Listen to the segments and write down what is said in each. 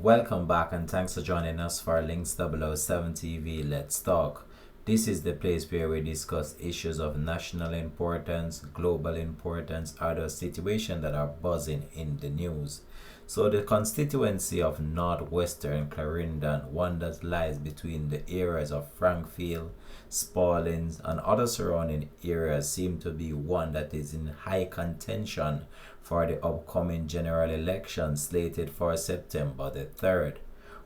Welcome back and thanks for joining us for Links 007 TV Let's Talk. This is the place where we discuss issues of national importance, global importance, or the situations that are buzzing in the news. So the constituency of northwestern Clarendon, one that lies between the areas of Frankfield, Spaldings, and other surrounding areas, seem to be one that is in high contention for the upcoming general election slated for September the 3rd.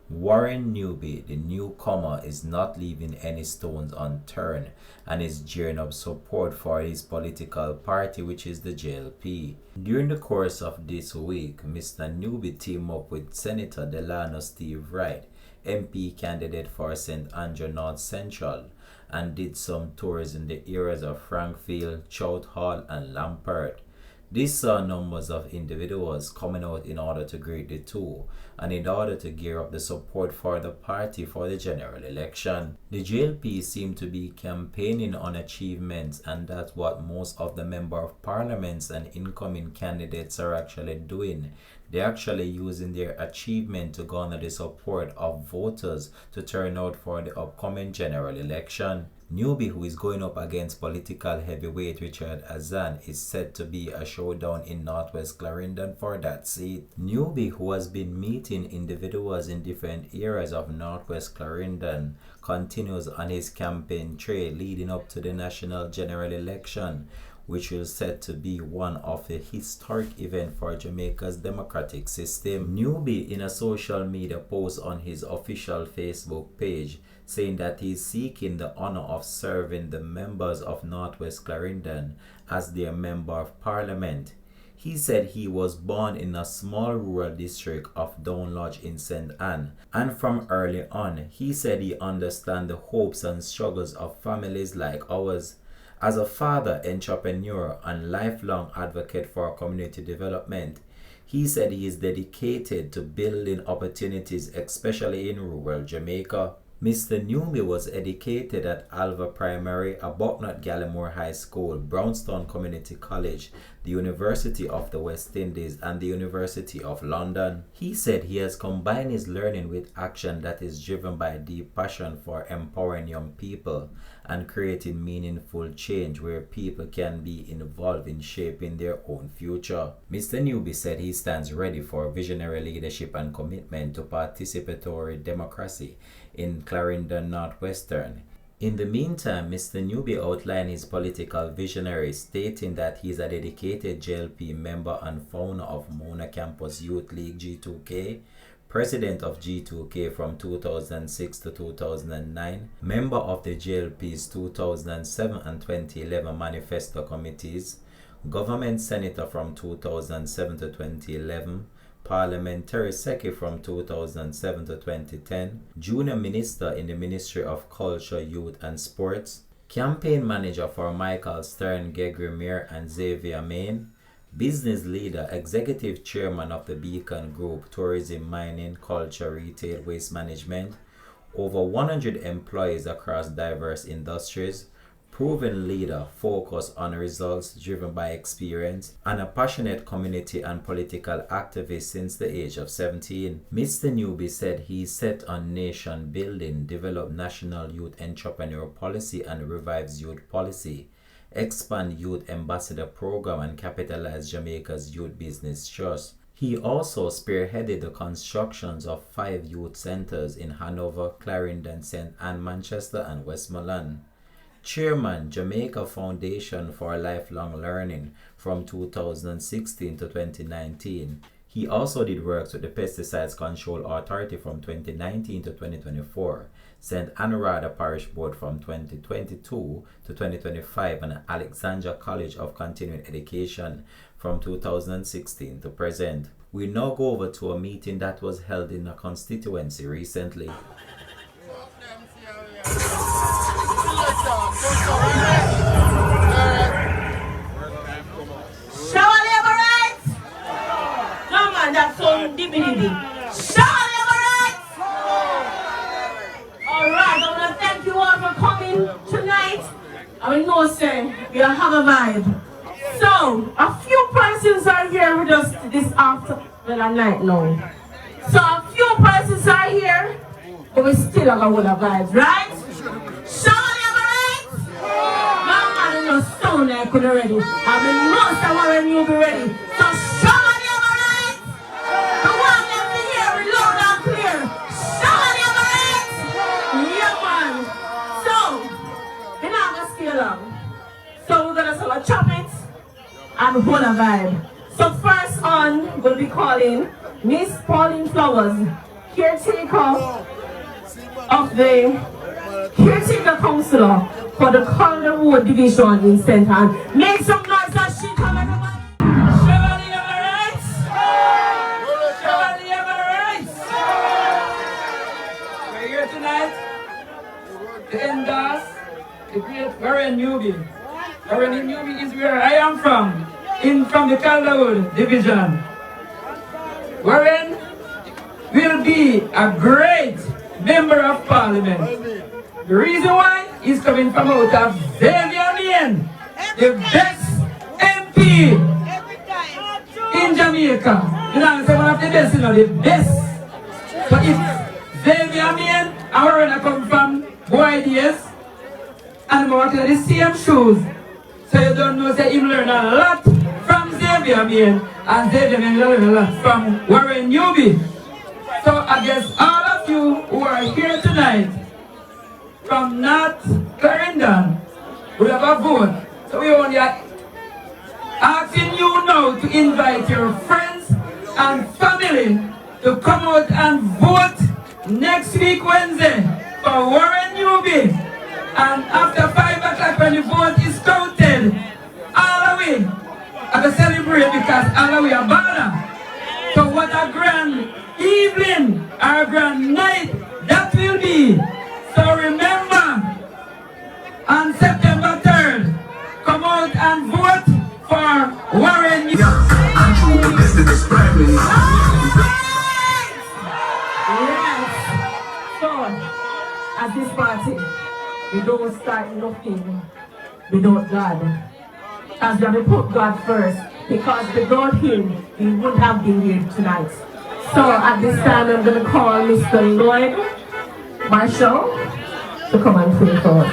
Warren Newby, the newcomer, is not leaving any stones unturned and is gearing up support for his political party, which is the JLP. During the course of this week, Mr. Newby teamed up with Senator Delano Steve Wright, MP candidate for St. Andrew North Central, and did some tours in the areas of Frankfield, Chout Hall, and Lampert. This saw numbers of individuals coming out in order to greet the two and in order to gear up the support for the party for the general election. The JLP seem to be campaigning on achievements, and that's what most of the member of parliaments and incoming candidates are actually doing. They're actually using their achievement to garner the support of voters to turn out for the upcoming general election. Newby, who is going up against political heavyweight Richard Azan, is set to be a showdown in Northwest Clarendon for that seat. Newby, who has been meeting individuals in different areas of Northwest Clarendon, continues on his campaign trail leading up to the national general election, which will set to be one of the historic events for Jamaica's democratic system. Newby, in a social media post on his official Facebook page, saying that he is seeking the honor of serving the members of Northwest Clarendon as their member of parliament. He said he was born in a small rural district of Down Lodge in St. Anne, and from early on, he said he understands the hopes and struggles of families like ours. As a father, entrepreneur, and lifelong advocate for community development, he said he is dedicated to building opportunities, especially in rural Jamaica. Mr. Newby was educated at Alva Primary, Arbuthnot Gallimore High School, Brownstown Community College, the University of the West Indies, and the University of London. He said he has combined his learning with action that is driven by a deep passion for empowering young people and creating meaningful change where people can be involved in shaping their own future. Mr. Newby said he stands ready for visionary leadership and commitment to participatory democracy in Clarendon Northwestern. In the meantime, Mr. Newby outlined his political visionary, stating that he is a dedicated JLP member and founder of Mona Campus Youth League G2K, president of G2K from 2006 to 2009, member of the JLP's 2007 and 2011 manifesto committees, government senator from 2007 to 2011, parliamentary secretary from 2007 to 2010, junior minister in the Ministry of Culture, Youth and Sports, campaign manager for Michael Stern, Gregory Mayer and Xavier Main, business leader, executive chairman of the Beacon Group, tourism, mining, culture, retail, waste management, over 100 employees across diverse industries, proven leader focused on results driven by experience, and a passionate community and political activist since the age of 17. Mr. Newby said he is set on nation building, develop national youth entrepreneur policy and revives youth policy, expand youth ambassador program and capitalize Jamaica's youth business trust. He also spearheaded the constructions of 5 youth centers in Hanover, Clarendon, St. Anne, Manchester and Westmoreland. Chairman, Jamaica Foundation for Lifelong Learning from 2016 to 2019. He also did works with the Pesticides Control Authority from 2019 to 2024, St. Anurada Parish Board from 2022 to 2025, and Alexandria College of Continuing Education from 2016 to present. We now go over to a meeting that was held in a constituency recently. Shower liberates! No man, that's so dibby. Shower liberates! Alright, I want to thank you all for coming tonight. I mean, no, sir, we have a vibe. So, a few persons are here with us this afternoon, night now. So a few persons are here, but we still have a whole of vibes, right? Surely am I right? No man in no stone I could already. I mean most of our Newbie ready. So surely am I right? The one left me here with loud and clear. Surely am I right? Yeah man. So, we're not gonna stay long. So we're gonna sort of chop it and hold a vibe. So first on, we'll be calling Miss Pauline Flowers, caretaker of the caretaker counselor for the Clarendon Road Division in St. Anne. Make some noise as she come, everybody. Chevalier Emirates! Chevalier Emirates! We're here tonight to endorse the great Warren Newby. Warren Newby is where I am from the Clarendon Division. Warren will be a great member of parliament. The reason why he's coming from out of Xavier Maine, the best MP in Jamaica. You know, I'm saying one of the best, you know, the best. So if Xavier Maine and Warren come from boy days, and I'm walking in the same shoes, so you don't know, say him learn a lot from Xavier Maine, and Xavier Maine learn a lot from Warren Newby. So I guess all of you who are here tonight from North Clarendon will have a vote. So we only are asking you now to invite your friends and family to come out and vote next week Wednesday for Warren Newby. And after 5 o'clock when the vote is counted, all the way I can celebrate because all the way are banner. So what a grand evening or a grand night that will be. So remember, on September 3rd, come out and vote for Warren Newby. Yes. So, at this party, we don't start nothing without God. As we have to put God first, because without Him, we wouldn't have been here tonight. So at this time, I'm going to call Mr. Lloyd Marshall to come and pray for us.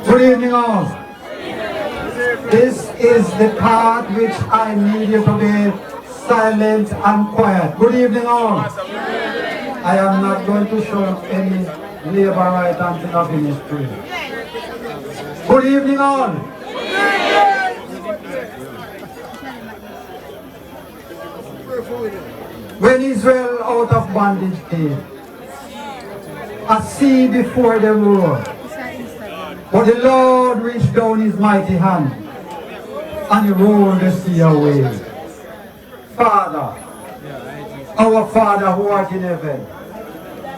Good evening all. This is the part which I need you to be silent and quiet. Good evening all. I am not going to show any labor right until I finish praying. Good evening all. When Israel out of bondage came, a sea before them roared. But the Lord reached down His mighty hand and He rolled the sea away. Father, our Father who art in heaven,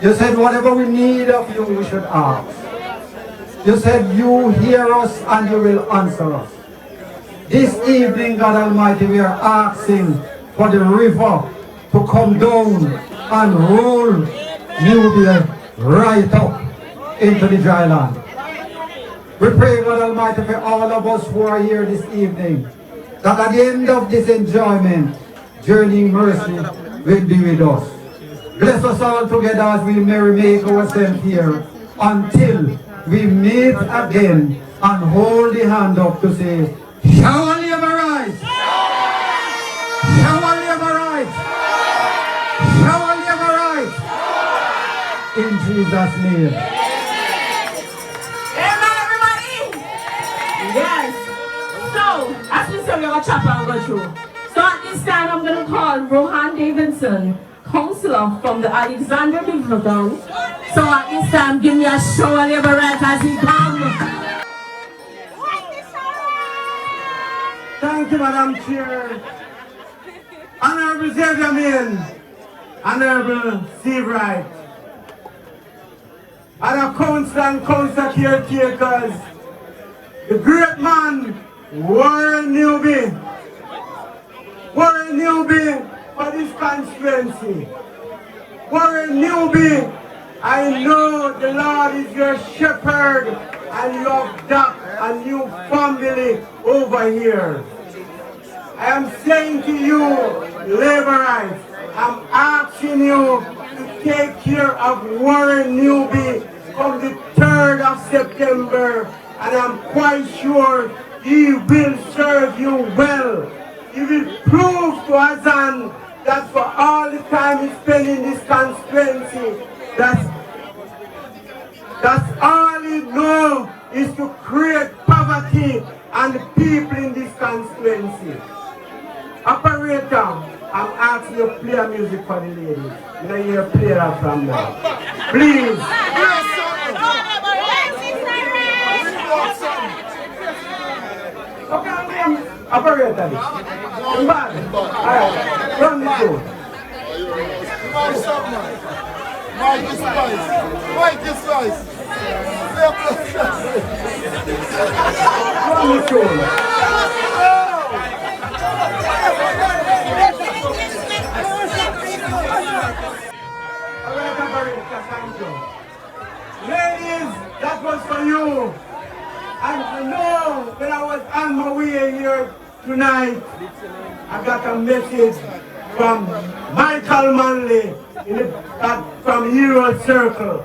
You said whatever we need of You, we should ask. You said You hear us and You will answer us. This evening, God Almighty, we are asking for the river to come down and roll Newby right up into the dry land. We pray, God Almighty, for all of us who are here this evening, that at the end of this enjoyment, journeying mercy will be with us. Bless us all together as we may make ourselves here until we meet again and hold the hand up to say, shall we ever rise? Shall we ever rise? Shall we ever rise? In Jesus' name. Yes. So, as we said, we're going to chop and go through. So at this time, I'm going to call Rohan Davidson, counselor from the Alexander Division. So at this time, give me a show of labor right as he comes. Thank you, Madam Chair. Honorable Xavier Maine, Honorable Steve Wright, and our council and council caretakers, the great man, Warren Newby. Warren Newby for this constituency. Warren Newby I know the Lord is your shepherd and you have got a new family over here. I am saying to you, laborites, I'm asking you to take care of Warren Newby on the 3rd of September, and I'm quite sure he will serve you well. He will prove to Azan that for all the time he spent in this constituency, that's all he knows is to create poverty and the people in this constituency. Operator, I'm asking you to play a music for the ladies. You know you play that from now. Please. Okay, operator. Bad. Alright, run the show. Mike is nice. Mike is nice. Run the show. Ladies, that was for you. And you know, when I was on my way here tonight, I got a message from Michael Manley from Hero Circle.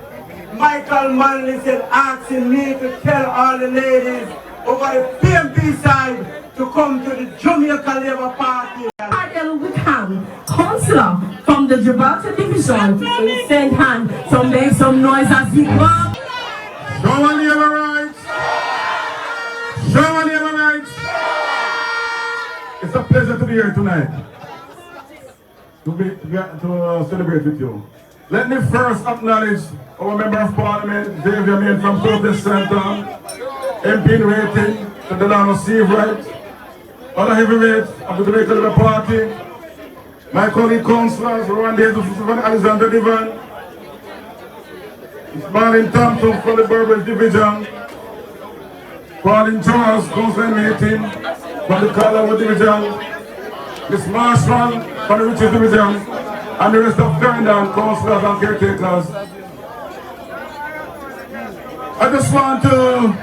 Michael Manley said, asking me to tell all the ladies over the PMP side to come to the Jamaica Labour Party. Wickham, councillor from the Gibraltar Division, in St. Hand, so make some noise as we go. Show on the other right. Show on the other right. It's a pleasure to be here tonight. To celebrate with you. Let me first acknowledge our Member of Parliament, Xavier Main from Southwest Centre, MP in waiting, to Delano Seavright, other heavyweights of the Jamaican Labour Party, my colleague councillors, Rowan Davis from Alexander Divan, Marlin Thompson from the Burbage Division, Pauline Charles, councillor meeting from the Clarendon Division, Miss Marshall from the Richard Division, and the rest of Clarendon, councillors and caretakers. I just want to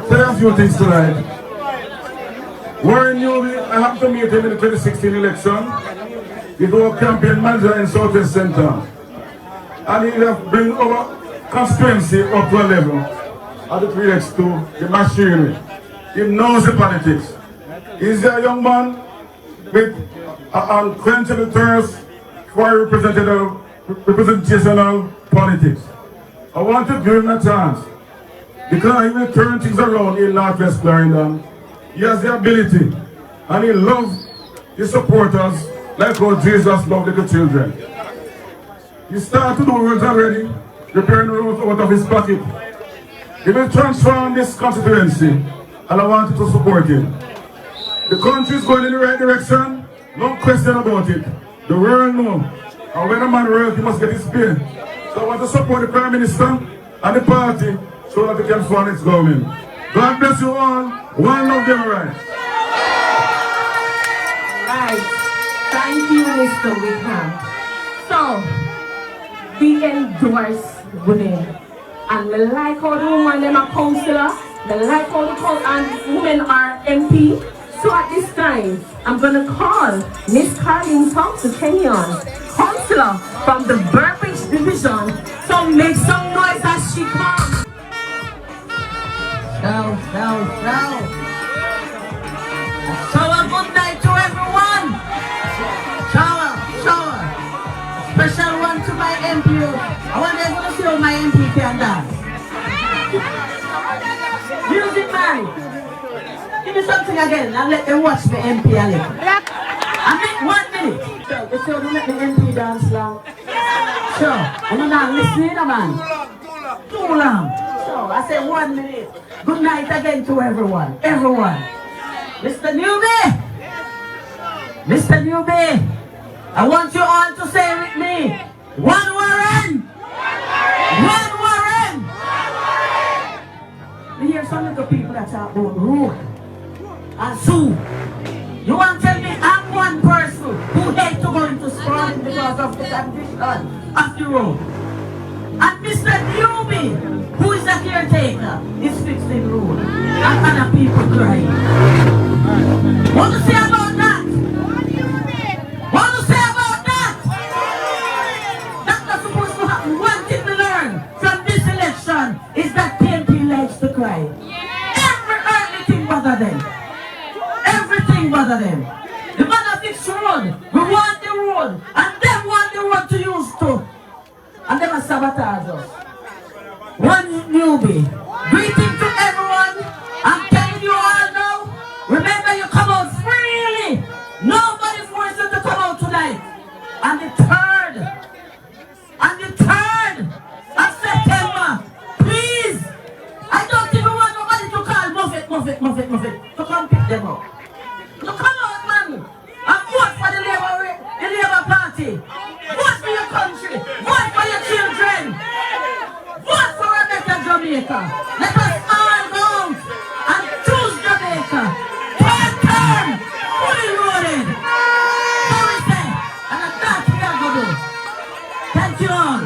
say a few things tonight. Warren Newby, I have to meet him in the 2016 election. He's our campaign manager in Southwest Centre. And he will bring our constituency up to a level as it relates to the machinery. He knows the politics. He's a young man with unquenchable thirst for representational politics. I want to give him a chance because he will turn things around in Northwest Clarendon. He has the ability and he loves his supporters like how Jesus loved little children. He started to do words already, preparing the roads out of his pocket. He will transform this constituency and I want you to support him. The country is going in the right direction, no question about it. The world knows. And when a man works, he must get his pay. So I want to support the Prime Minister and the party so that we can fund its government. God bless you all. One love, them right. Right. Thank you, Mr. Wickham. So, we endorse women. And we like how the women them are councillor. We like how the women are MP. So at this time, I'm going to call Miss Carlin Thompson Kenyon, councillor from the Burbage Division. So make some noise as she comes. Shower, good night to everyone. Shower. Special one to my MP. I want everyone to see how my MP can dance. Music man. Give me something again and let them watch the MP a little. I make 1 minute. So don't let the MP dance long. Sure. And you're not listening, man. Too long. So I say 1 minute. Good night again to everyone. Mr. Newby. I want you all to say with me. One Warren. We hear some little people that talk about road and zoo. You want to tell me I'm one person who hate to go into sprawling because of the condition of the road? And Mr. Newbie, who is a caretaker, is fixing road. And other people crying. What to say about that? What to say about that? That's not supposed to happen. One thing we learn from this election is that PNP likes to cry. Everything bother them. Everything bother them. The man of fix road. We want the road. And them want the road to use too. And them are sabotage us. One Newbie. Greeting to everyone. I'm telling you all now. Remember you come out freely. Nobody forced you to come out tonight. And the 3rd of September. Please. I don't even want nobody to call Muffet. To come pick them up. To come out, man. And vote for the Labour Party. Vote for your country. Vote for your children. Vote for a better Jamaica. Let us all go out and choose Jamaica. Third term. Fully loaded. So we say. And that's what we are going to do. Thank you all.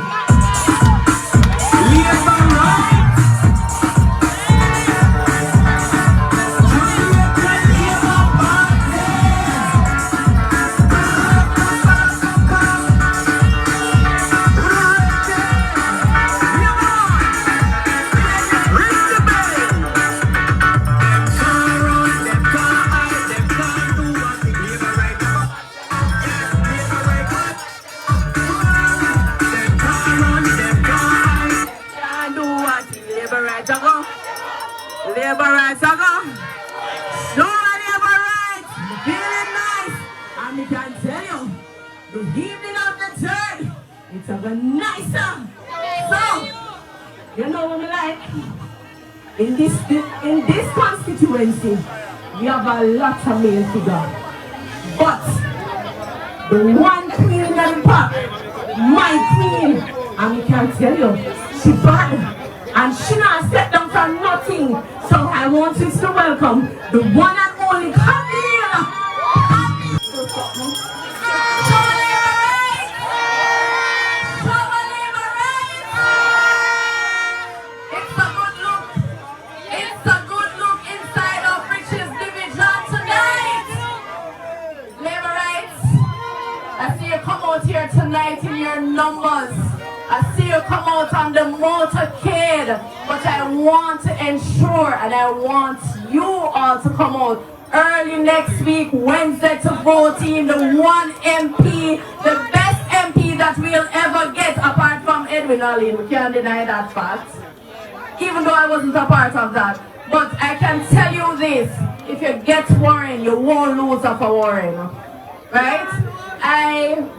Labor rights, I go. Show labor rights. Feeling nice. And I can tell you, the evening of the 3rd, it's a bit nicer. So, you know what I like? In this constituency, we have a lot of male figures. But the one queen in the park, my queen, and I can tell you, she bad. And she not stepped down from nothing. So I want you to welcome the one and only Camille. It's a good look. It's a good look inside of Rich's division tonight. Labor rights. I see you come out here tonight in your numbers. I see you come out on the motorcade, but I want to ensure and I want you all to come out early next week, Wednesday, to vote in the one MP, the best MP that we'll ever get apart from Edwin Allen. We can't deny that fact, even though I wasn't a part of that. But I can tell you this, if you get Warren, you won't lose up a Warren, right?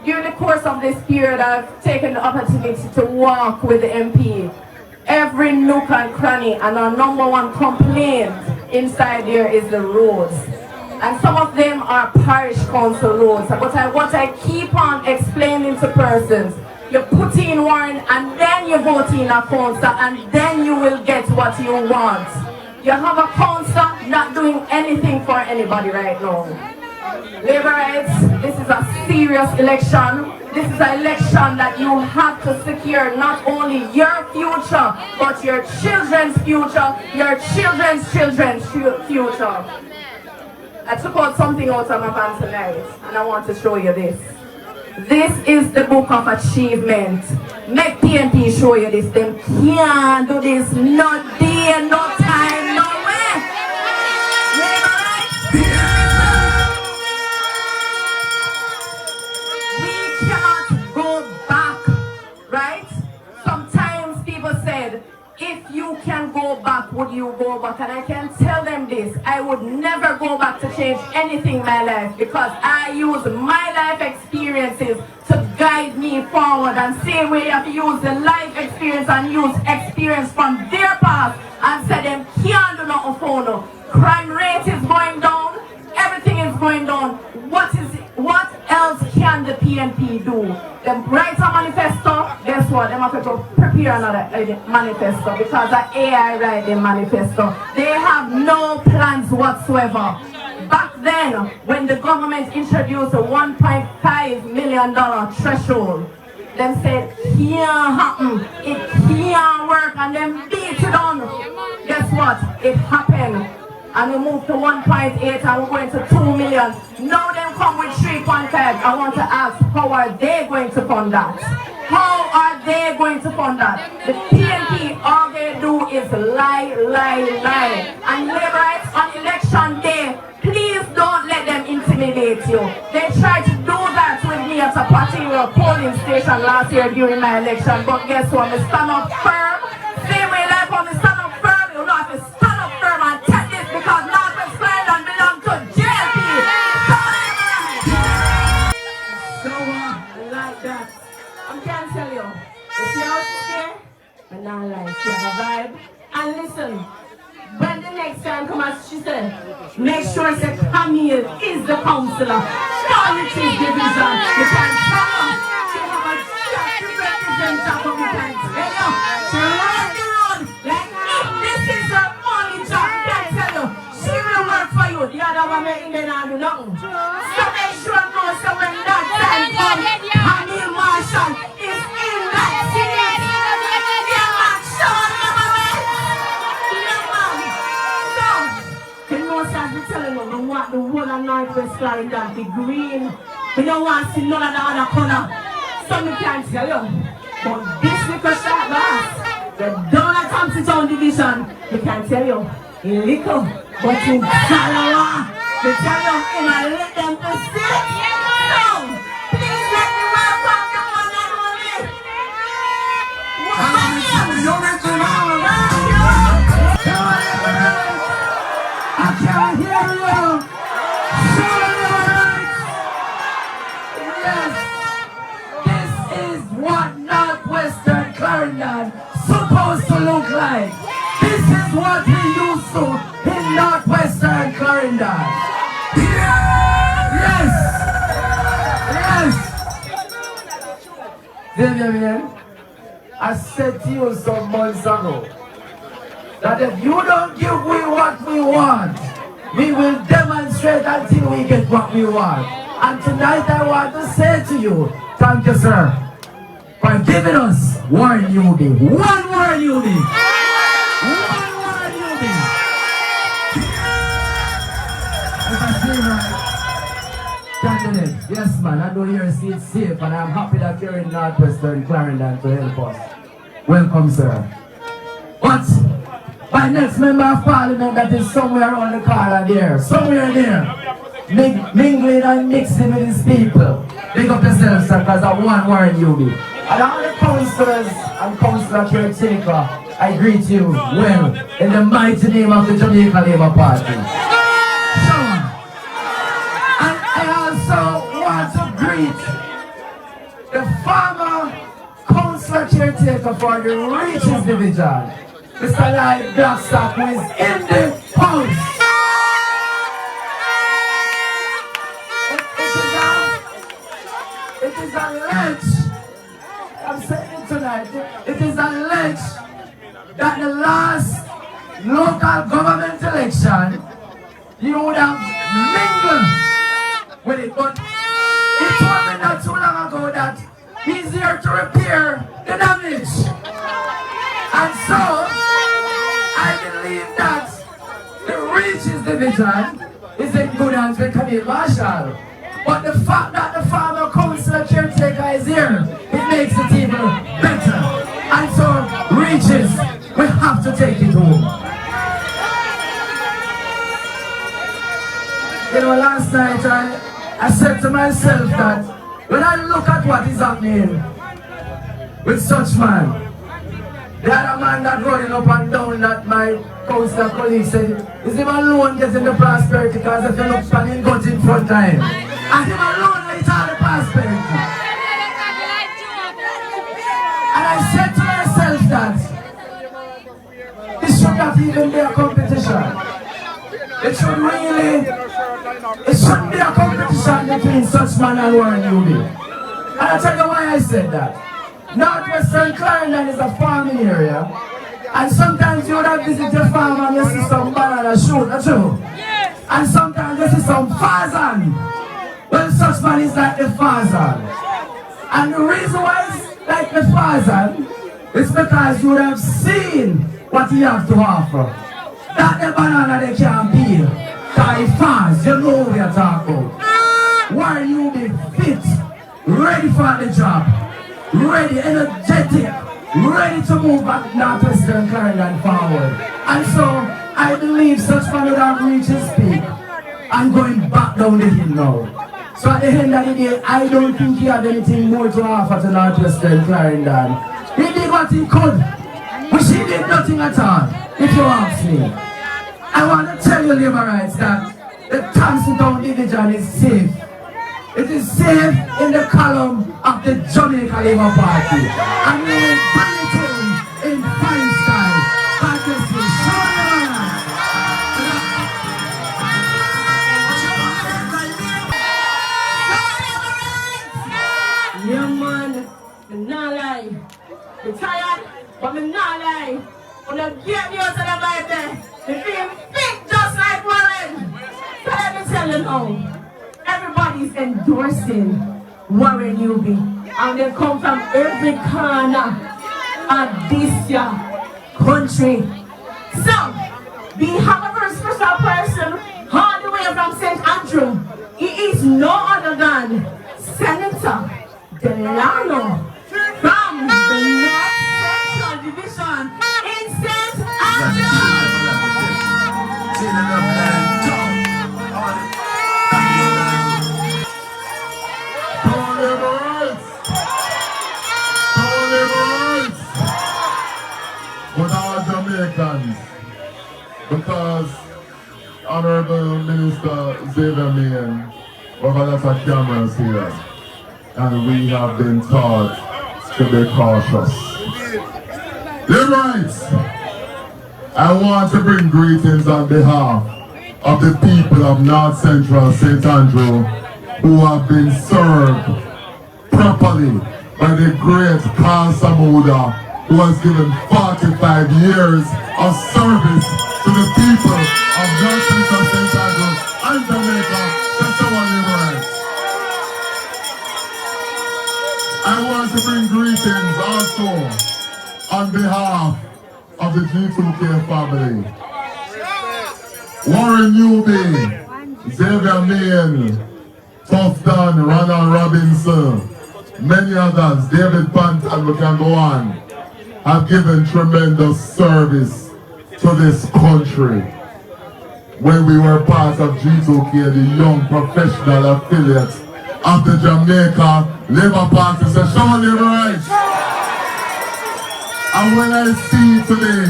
During the course of this period, I've taken the opportunity to walk with the MP. Every nook and cranny, and our #1 complaint inside there is the roads. And some of them are parish council roads. But what I keep on explaining to persons, you put in Warren and then you vote in a council and then you will get what you want. You have a council not doing anything for anybody right now. Labor rights, this is a serious election. This is an election that you have to secure not only your future, but your children's future, your children's future. I took out something out of my van tonight, and I want to show you this. This is the book of achievement. Make PNP show you this. Them can't do this, no day, no time, no way. Labor rights. We cannot go back, right? Sometimes people said, if you can go back, would you go back? And I can tell them this, I would never go back to change anything in my life, because I use my life experiences to guide me forward. And same way you have to use the life experience and use experience from their past and say them can't do nothing for no. Crime rate is going down, everything is going down. What else can the PNP do? Them write a manifesto, guess what? They have to go prepare another manifesto, because the AI write the manifesto. They have no plans whatsoever. Back then, when the government introduced a $1.5 million threshold, them said, can't happen. It can't work. And then beat it on. Guess what? It happened. And we moved to 1.8 and we're going to 2 million. Now them come with 3.5. I want to ask, how are they going to fund that? How are they going to fund that? The PNP, all they do is lie, lie, lie. And laborites on election day, please don't let them intimidate you. They tried to do that with me at a particular polling station last year during my election. But guess what? I stand up firm. Same way like when I stand up firm, you know, if you stand up firm and take this because Northwest Clarendon belongs to JLP. So like that. I can't tell you. You see how she's here? And now like she have a vibe. And listen, when the next time come as she said, make sure that Camille is the counselor. Quality division. You can tell her. She have a job to represent her, but we can tell you. She runs the road like if this is her only job. We can tell you. She will work for you. The other one may in there and do nothing. So make sure no, so when that time comes, Camille Marshall is in that city. Yeah, man, show her the way. Yeah, man. So, you know, as we telling you, we want the whole of Northwest Clarendon to be green. We don't want to see none of the other corner. So we can't tell you. But this little shot glass, the Donald Thompson Town Division, we can tell you, in little, but in Salawa, we tell you, and I let them to sit. So, please let me welcome the one and only. I can't hear you. Yes, this is what Northwestern Clarendon supposed to look like. This is what we used to in Northwestern Clarendon. Yes, yes. Vivian, I said to you some months ago that if you don't give me what we want, we will demonstrate until we get what we want. And tonight I want to say to you, thank you, sir, for giving us one Newbie. One more Newbie. One more Newbie. If I say right, candidate, yes man, I know your seat safe and I'm happy that you're in Northwestern Clarendon to help us. Welcome, sir. But my next member of parliament that is somewhere around the corner there, somewhere there, mingling and mixing with his people. Big up yourself, sir, because I want more Newbie. And all the councillors and councillor caretaker, I greet you well in the mighty name of the Jamaican Labour Party. Sure. And I also want to greet the former councillor caretaker for the Reaches Division, Mr. Lloyd Blackstock, who is in the house. It is alleged, I'm saying it tonight, it is alleged that the last local government election, you would have mingled with it, but he told me not too long ago that he's here to repair the damage. And so, I believe that the Reaches Division is in good hands with Camille Marshall. But the fact that the former councillor caretaker is here, it makes it even better. And so, Reaches, we have to take it home. You know, last night I said to myself that when I look at what is happening with such man, the other man that running up and down that my councillor colleague said, is him alone getting the prosperity because if you look for him, got in front of him. And him alone get all the prosperity. And I said to myself that this should not even be a competition. It shouldn't be a competition between such man and Warren Newby. And I'll tell you why I said that. Northwestern Clarendon is a farming area, and sometimes you would have visited your farm and you see some banana shoot, not true? Yes. And sometimes you see some fasan. Well, such man is like the fasan. And the reason why like the father, it's because you would have seen what he has to offer. That the banana they can't peel. Because he fast, you know what we are talking about. Why you be fit, ready for the job, ready, energetic, ready to move back Northwestern Clarendon forward. And so, I believe such man would have reached his peak. I'm going back down the hill now. So at the end of the day, I don't think he had anything more to offer to Northwestern Clarendon. He did what he could, but she did nothing at all, if you ask me. I want to tell you, Liberites, that the Thompson Town division is safe. It is safe in the column of the Jamaican Labour Party. And we will bring it home in fine style. God bless you. Show them around. Yeah, man, I'm not lying. I'm tired, but I'm not lying. I'm going to get you out of the vibe there. You feel fit just like Warren. So let me tell you now, everybody's endorsing Warren Newby. And they come from every corner of this country. So, we have a very special person all the way from St. Andrew. He is no other than Senator Delano from the North Central Division in St. Andrew. With our Jamaicans, because Honorable Minister Xavier Mayen, we have a lot of cameras here, and we have been taught to be cautious. Liberites, I want to bring greetings on behalf of the people of North Central St. Andrew who have been served properly by the great Carl Samuda, who has given 45 years of service to the people of North Central St. Andrew and Jamaica. That's our Liberites. I want to bring greetings also on behalf of the G2K family. Warren Newby, Xavier Mayen, Tough Don, Ronald Robinson, many others, David Pantan, we can go on, have given tremendous service to this country. When we were part of G2K, the young professional affiliate of the Jamaica Labour Party, so show on the right. And when I see today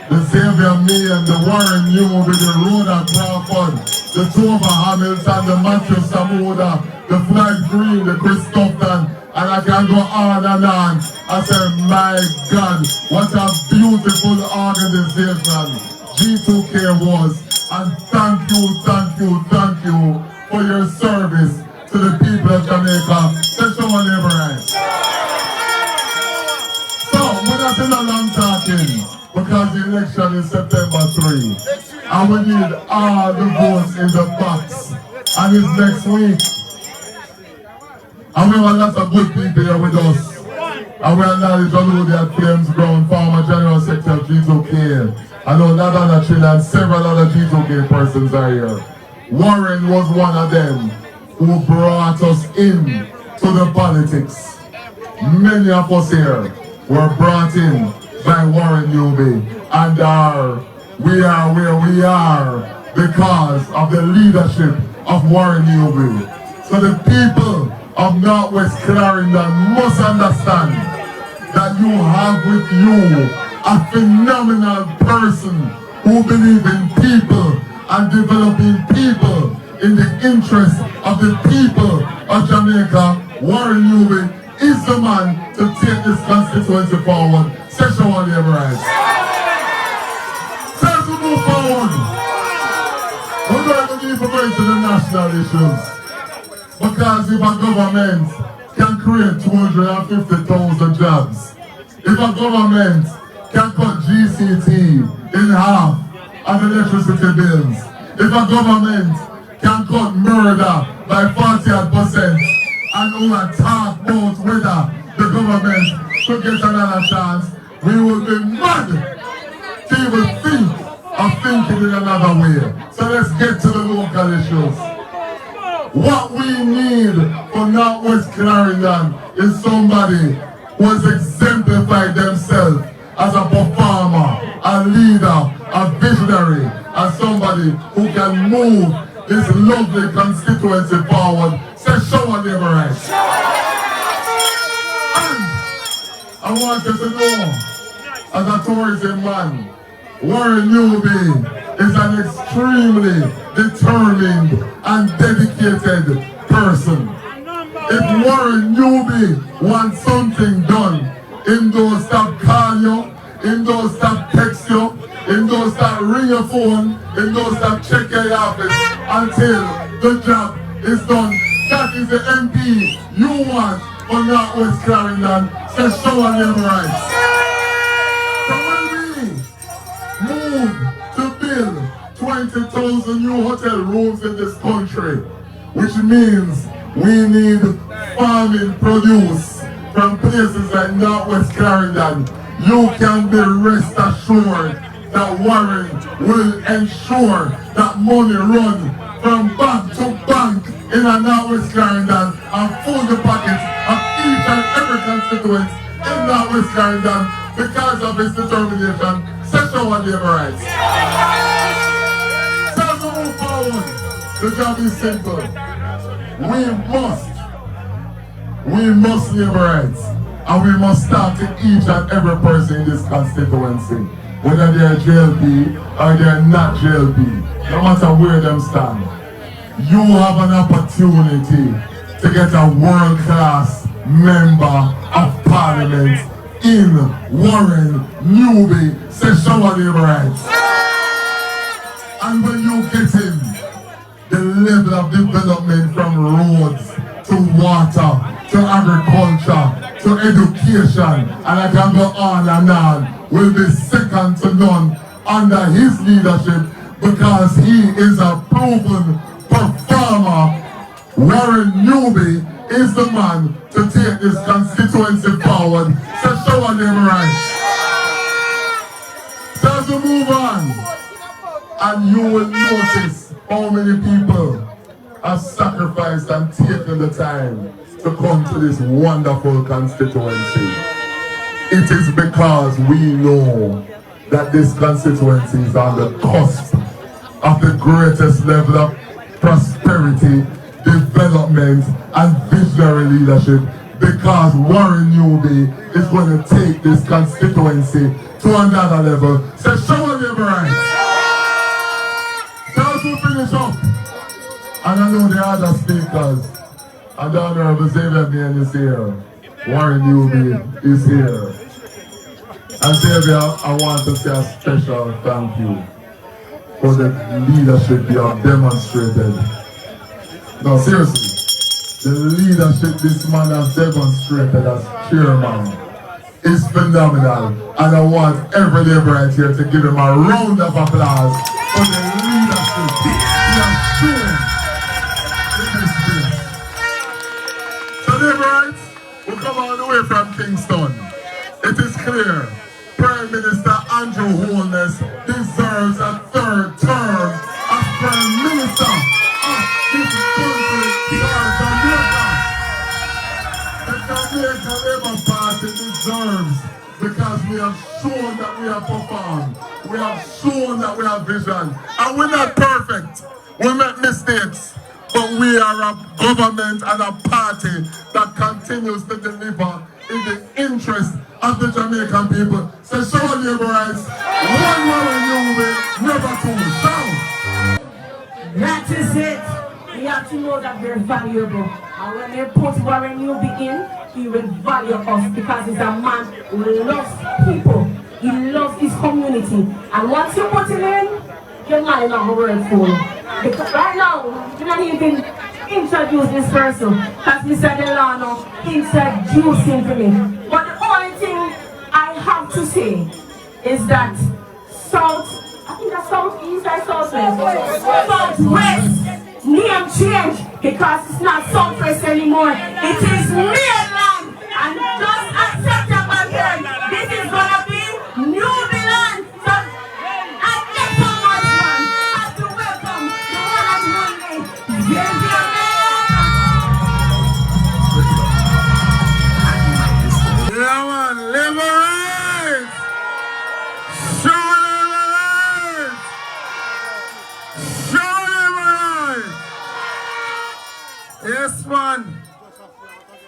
the Xavier Mayen, the Warren Newby, the Rhoda Crawford, the Tova Hamilton, the Matthew Samuda, the Floyd Green, the Chris Tufton, and I can go on and on. I say, my God, what a beautiful organization G2K was. And thank you for your service to the people of Jamaica. Let's show one right. So, we're not in a long talking, because the election is September 3. And we need all the votes in the box. And it's next week. And we have a lot of good people here with us. And we acknowledge Olivia Flames Brown, former General Secretary of G2K. I know Nadana Chin and several other G2K persons are here. Warren was one of them who brought us in to the politics. Many of us here were brought in by Warren Newby, and we are where we are because of the leadership of Warren Newby. So the people of Northwest Clarendon must understand that you have with you a phenomenal person who believes in people and developing people in the interest of the people of Jamaica. Warren Newby is the man to take this constituency forward. Section 1, Liberites. So as we move forward, we're going to need to go into the national issues. Because if a government can create 250,000 jobs, if a government can cut GCT in half of electricity bills, if a government can cut murder by 40%, and who talk about whether the government to get another chance, we will be mad to even think of thinking in another way. So let's get to the local issues. What we need for Northwest Clarendon is somebody who has exemplified themselves as a performer, a leader, a visionary, and somebody who can move this lovely constituency forward. Say, show on them right. And I want you to know, as a tourism man, Warren Newby is an extremely determined and dedicated person. If Warren Newby wants something done, him don't stop call you, him don't stop text you, him don't stop ring your phone, him don't stop check your office until the job is done. That is the MP you want for Northwest Clarendon. So show on them rights. So when we move to build 20,000 new hotel rooms in this country, which means we need farming produce from places like Northwest Clarendon, you can be rest assured that Warren will ensure that money run from bank to bank in a Northwest Clarendon and full the pockets of each and every constituent in Northwest Clarendon because of his determination. Sexual and labor rights. So as we move forward, the job is simple. We must labor rights, and we must start to each and every person in this constituency, whether they are JLP or they are not JLP, no matter where them stand. You have an opportunity to get a world-class member of parliament in Warren Newby, sexual labor rights. And when you get him, the level of development from roads to water, to agriculture, to education, and I can go on and on, will be second to none under his leadership because he is a proven performer. Warren Newby is the man to take this constituency forward. So show on them rights. So as we move on, and you will notice how many people have sacrificed and taken the time to come to this wonderful constituency. It is because we know that this constituency is on the cusp of the greatest level of prosperity, development, and visionary leadership, because Warren Newby is going to take this constituency to another level. So show me your rights. So as we finish up, and I know the other speakers, and the Honorable Xavier Bain is here, Warren Newby is here. And Xavier, I want to say a special thank you for the leadership you have demonstrated. No, seriously, the leadership this man has demonstrated as chairman is phenomenal. And I want every laborer here to give him a round of applause for the leadership he has shown in this place. So laborers, we come all the way from Kingston. It is clear Prime Minister Andrew Holness deserves a third term as Prime Minister of this country, Jamaica. The Jamaica Labour Party deserves, because we have shown that we have performed, we have shown that we have vision, and we're not perfect, we make mistakes, but we are a government and a party that continues to deliver in the interest of the Jamaican people. So show labor rights, one Warren Newby, never two, shout! That is it. We have to know that we're valuable. And when they put Warren Newby in, he will value us because he's a man who loves people. He loves his community. And once you put him in, you're not in a word for him. Because right now, you're not even introduce this person. Because Mr. Delano introduced him to me. But the only thing I have to say is that I think that's southeast or southwest. Southwest name change because it's not southwest anymore. It is mainland. And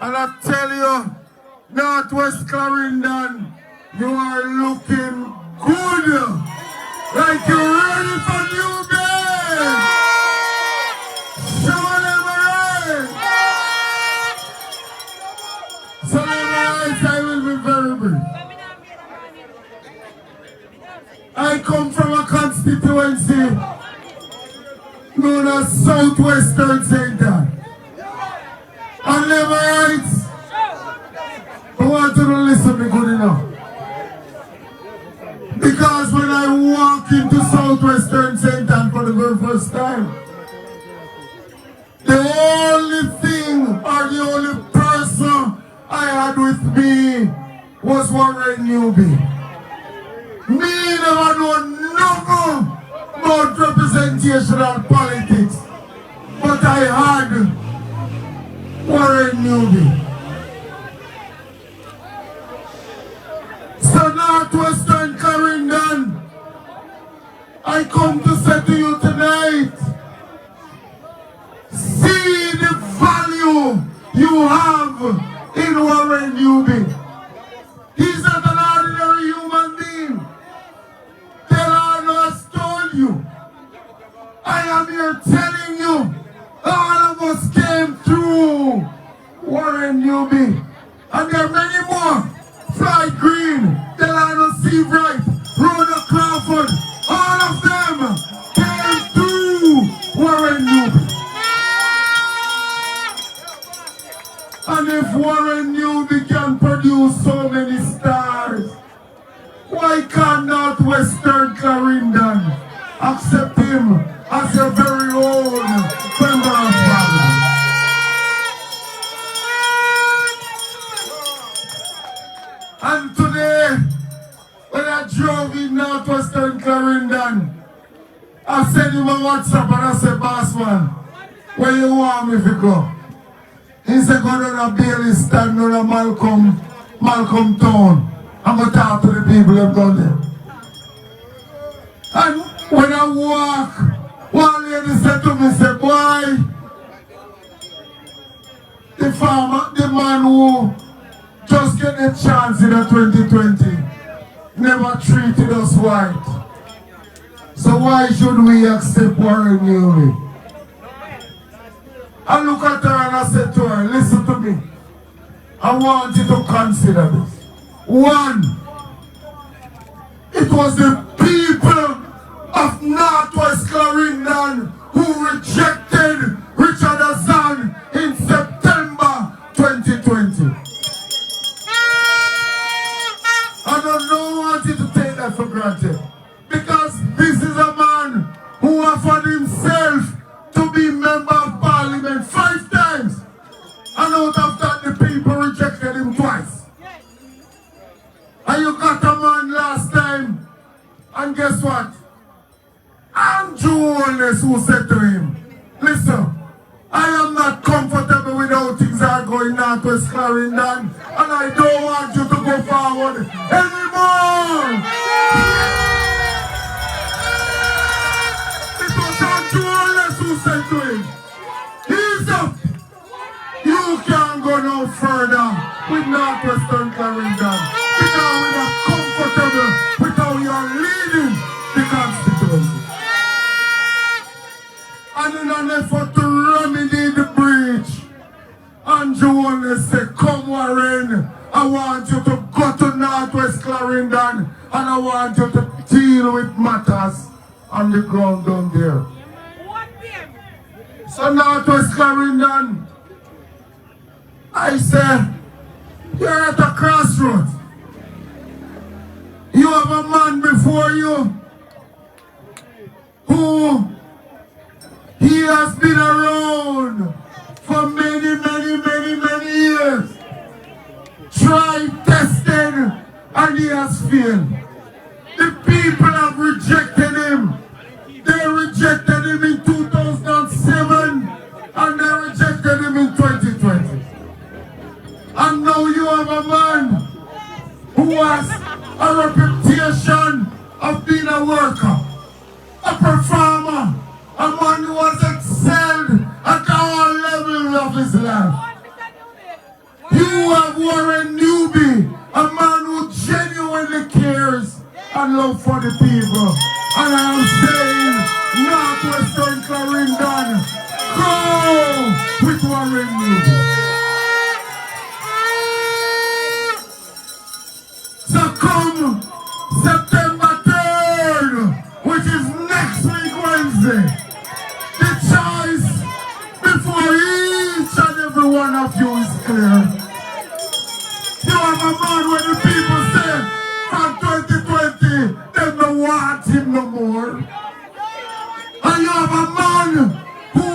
And I tell you, Northwest Clarendon, you are looking good. Like you're ready for Newbie. Show them right. So I will be very brief. I come from a constituency known as Southwestern Center. And Liberites, I want you to listen to me good enough. Because when I walk into Southwestern Center for the very first time, the only thing or the only person I had with me was Warren Newby. Me never know nothing about representation and politics, but I had Warren Newby. So Northwestern Clarendon, I come to say to you tonight, see the value you have in Warren Newby. He's not an ordinary human being. Delano has told you. I am here telling you, all of us came through Warren Newby. And there are many more. Floyd Green, Delano Seabright, Rhoda Crawford, all of them came through Warren Newby. And if Warren Newby can produce so many stars, why can't Northwestern Clarendon accept him as your very own member of Parliament? And today, when I drove in Northwestern Clarendon, I sent him a WhatsApp and I said, boss man, where you want me to go? He said, go down a Bailey stand on a Malcolm Town. I'm going to talk to the people who have gone there. And when I walk, one lady said to me, say, boy, the farmer, the man who just get a chance in a 2020 never treated us right. So why should we accept Warren Newby? I look at her and I said to her, listen to me. I want you to consider this. One, it was the people of Northwest Clarendon who rejected Richard Azan in September 2020. I don't want you to take that for granted. Because this is a man who offered himself to be member of Parliament 5 times. And out of that, the people rejected him twice. And you got a man last time, and guess what? Andrew Wallace who said to him, listen, I am not comfortable with how things are going on to Clarendon, and I don't want you to go forward anymore. It was Andrew Wallace who said to him, ease up. You can't go no further with Northwestern Clarendon because we're not comfortable with how you're leading the constituency. And in an effort to remedy the breach, Andrew Wallace said, come Warren, I want you to go to Northwest Clarendon and I want you to deal with matters on the ground down there. So Northwest Clarendon, I said, you're at a crossroads. You have a man before you who he has been around for many years. Tried, tested, and he has failed. The people have rejected him. They rejected him in 2007 and they rejected him in 2020. And now you have a man who has a reputation of being a worker, a performer, a man who has excelled at all levels of his life. You have Warren Newby, a man who genuinely cares and love for the people. And I am saying, Northwestern Clarendon, go with Warren Newby. So come September 3rd, which is next week Wednesday, the choice before each and every one of you is clear. You have a man when the people say from 2020 they don't want him no more. And you have a man who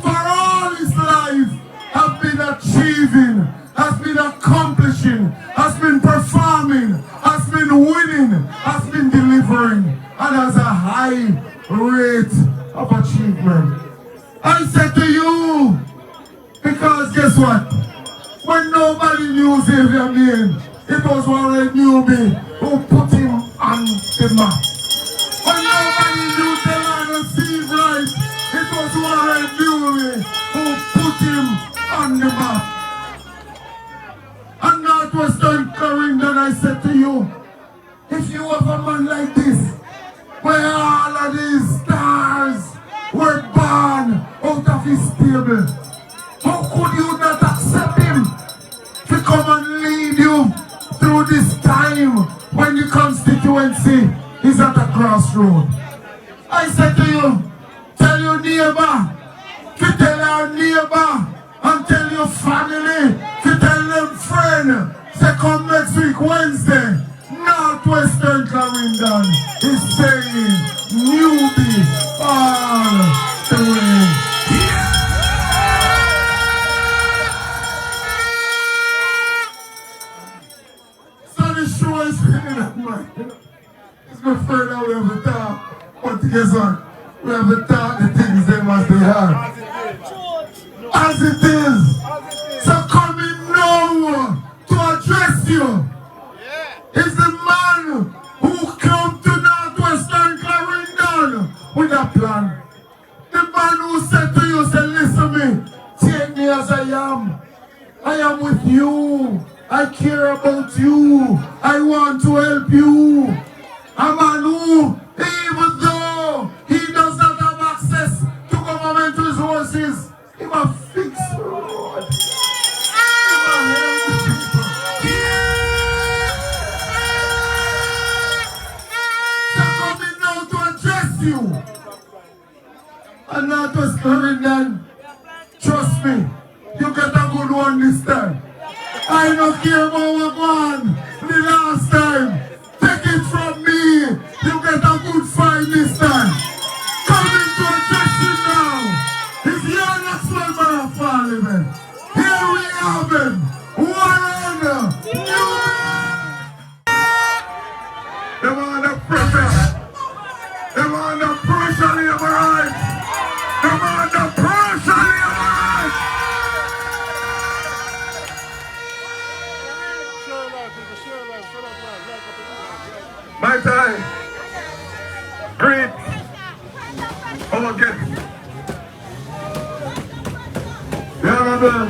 for all his life has been achieving, has been accomplishing, has been performing, has been winning, has been delivering, and has a high rate of achievement. I said to you, because guess what? When nobody knew Xavier Main, it was Warren Newby who put him on the map. When nobody knew Delano Steve Wright, it was Warren Newby who put him on the map. And Northwestern Clarendon, I said to you, if you have a man like this, where all of these stars were born out of his stable, how could you not accept him to come and lead you through this time when the constituency is at a crossroad? I said to you, tell your neighbor, to tell our neighbor, and tell your family, to tell them friend, say come next week Wednesday, Northwestern Clarendon is saying Newbie all the way. So the show is spinning at mine. It's my friend that we have to talk. But guess what? We have to talk the things them as they are. As it is. So come in now to address you. Is the man who came to Northwestern Clarendon with a plan. The man who said to you, say, listen me, take me as I am. I am with you. I care about you. I want to help you. A man who, even though he does not have access to government resources, he must fix the road. He must help the people. You and not just Clarendon, trust me, you get a good one this time. I don't care about what one the last time. Take it from me, you get a good fight this time. Coming to address you now is your next member of parliament. Here we have him, Warren Newby. The man of pressure. They want the pressure in your right. They want the pressure in your right. My time. Greet our guest. The Honorable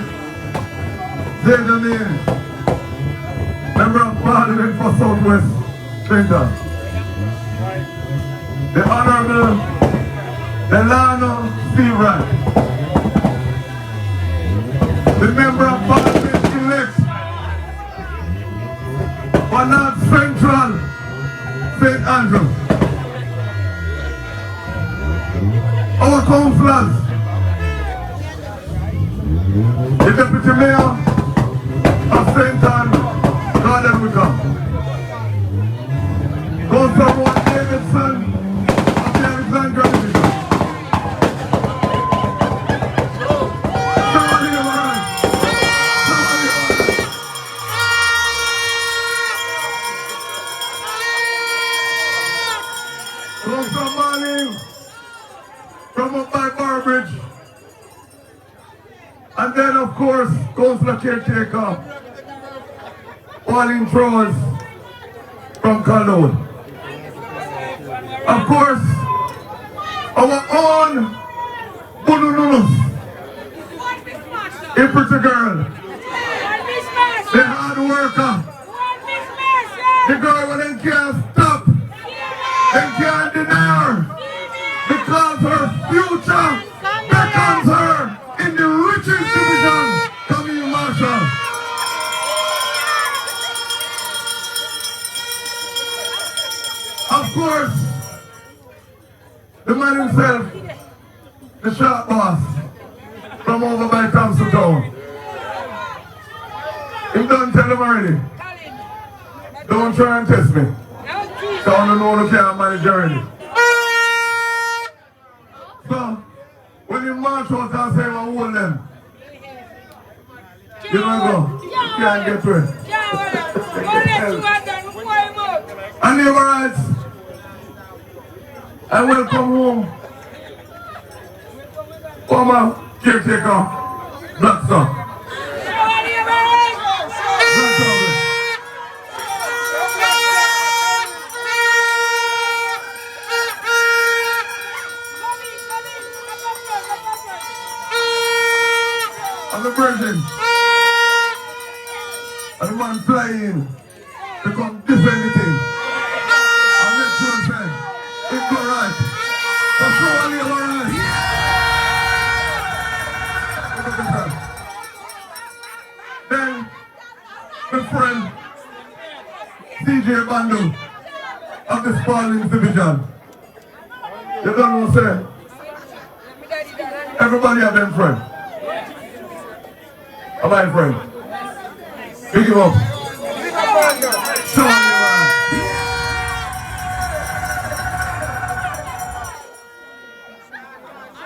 Xavier Main, Member of Parliament for Southwest Clinton. The Honorable Delano Steve Wright, the Member of Parliament elect for North Central St. Andrews, our councillors, the Deputy Mayor of St. Anne, Clarendon Wickham, Councillor Ward Davidson, from up by Barbridge, and then of course Councillor Caretaker Pauline Trolls from Cologne. Of course, our own Bunununus, a pretty girl, the hard worker, the girl who they can't stop, they can't deny her, because her future beckons her in the richest division. Come in, Marshall. Of course, the man himself, the sharp boss, from over by Thompson Town. He done tell him already. Don't try and test me. So I don't know who can manage already. So, when you march out and say I hold them, you don't go. You can't get to it. And neighborites, I welcome home former caretaker, Black Son. I'm the virgin. And the man flying to come defend the thing. And make sure say, it's alright. That's all alright. Then, my friend, CJ Bando of the Spalding Division. You don't know, say, everybody have them friends. Am I friend? Pick him up. Show me around.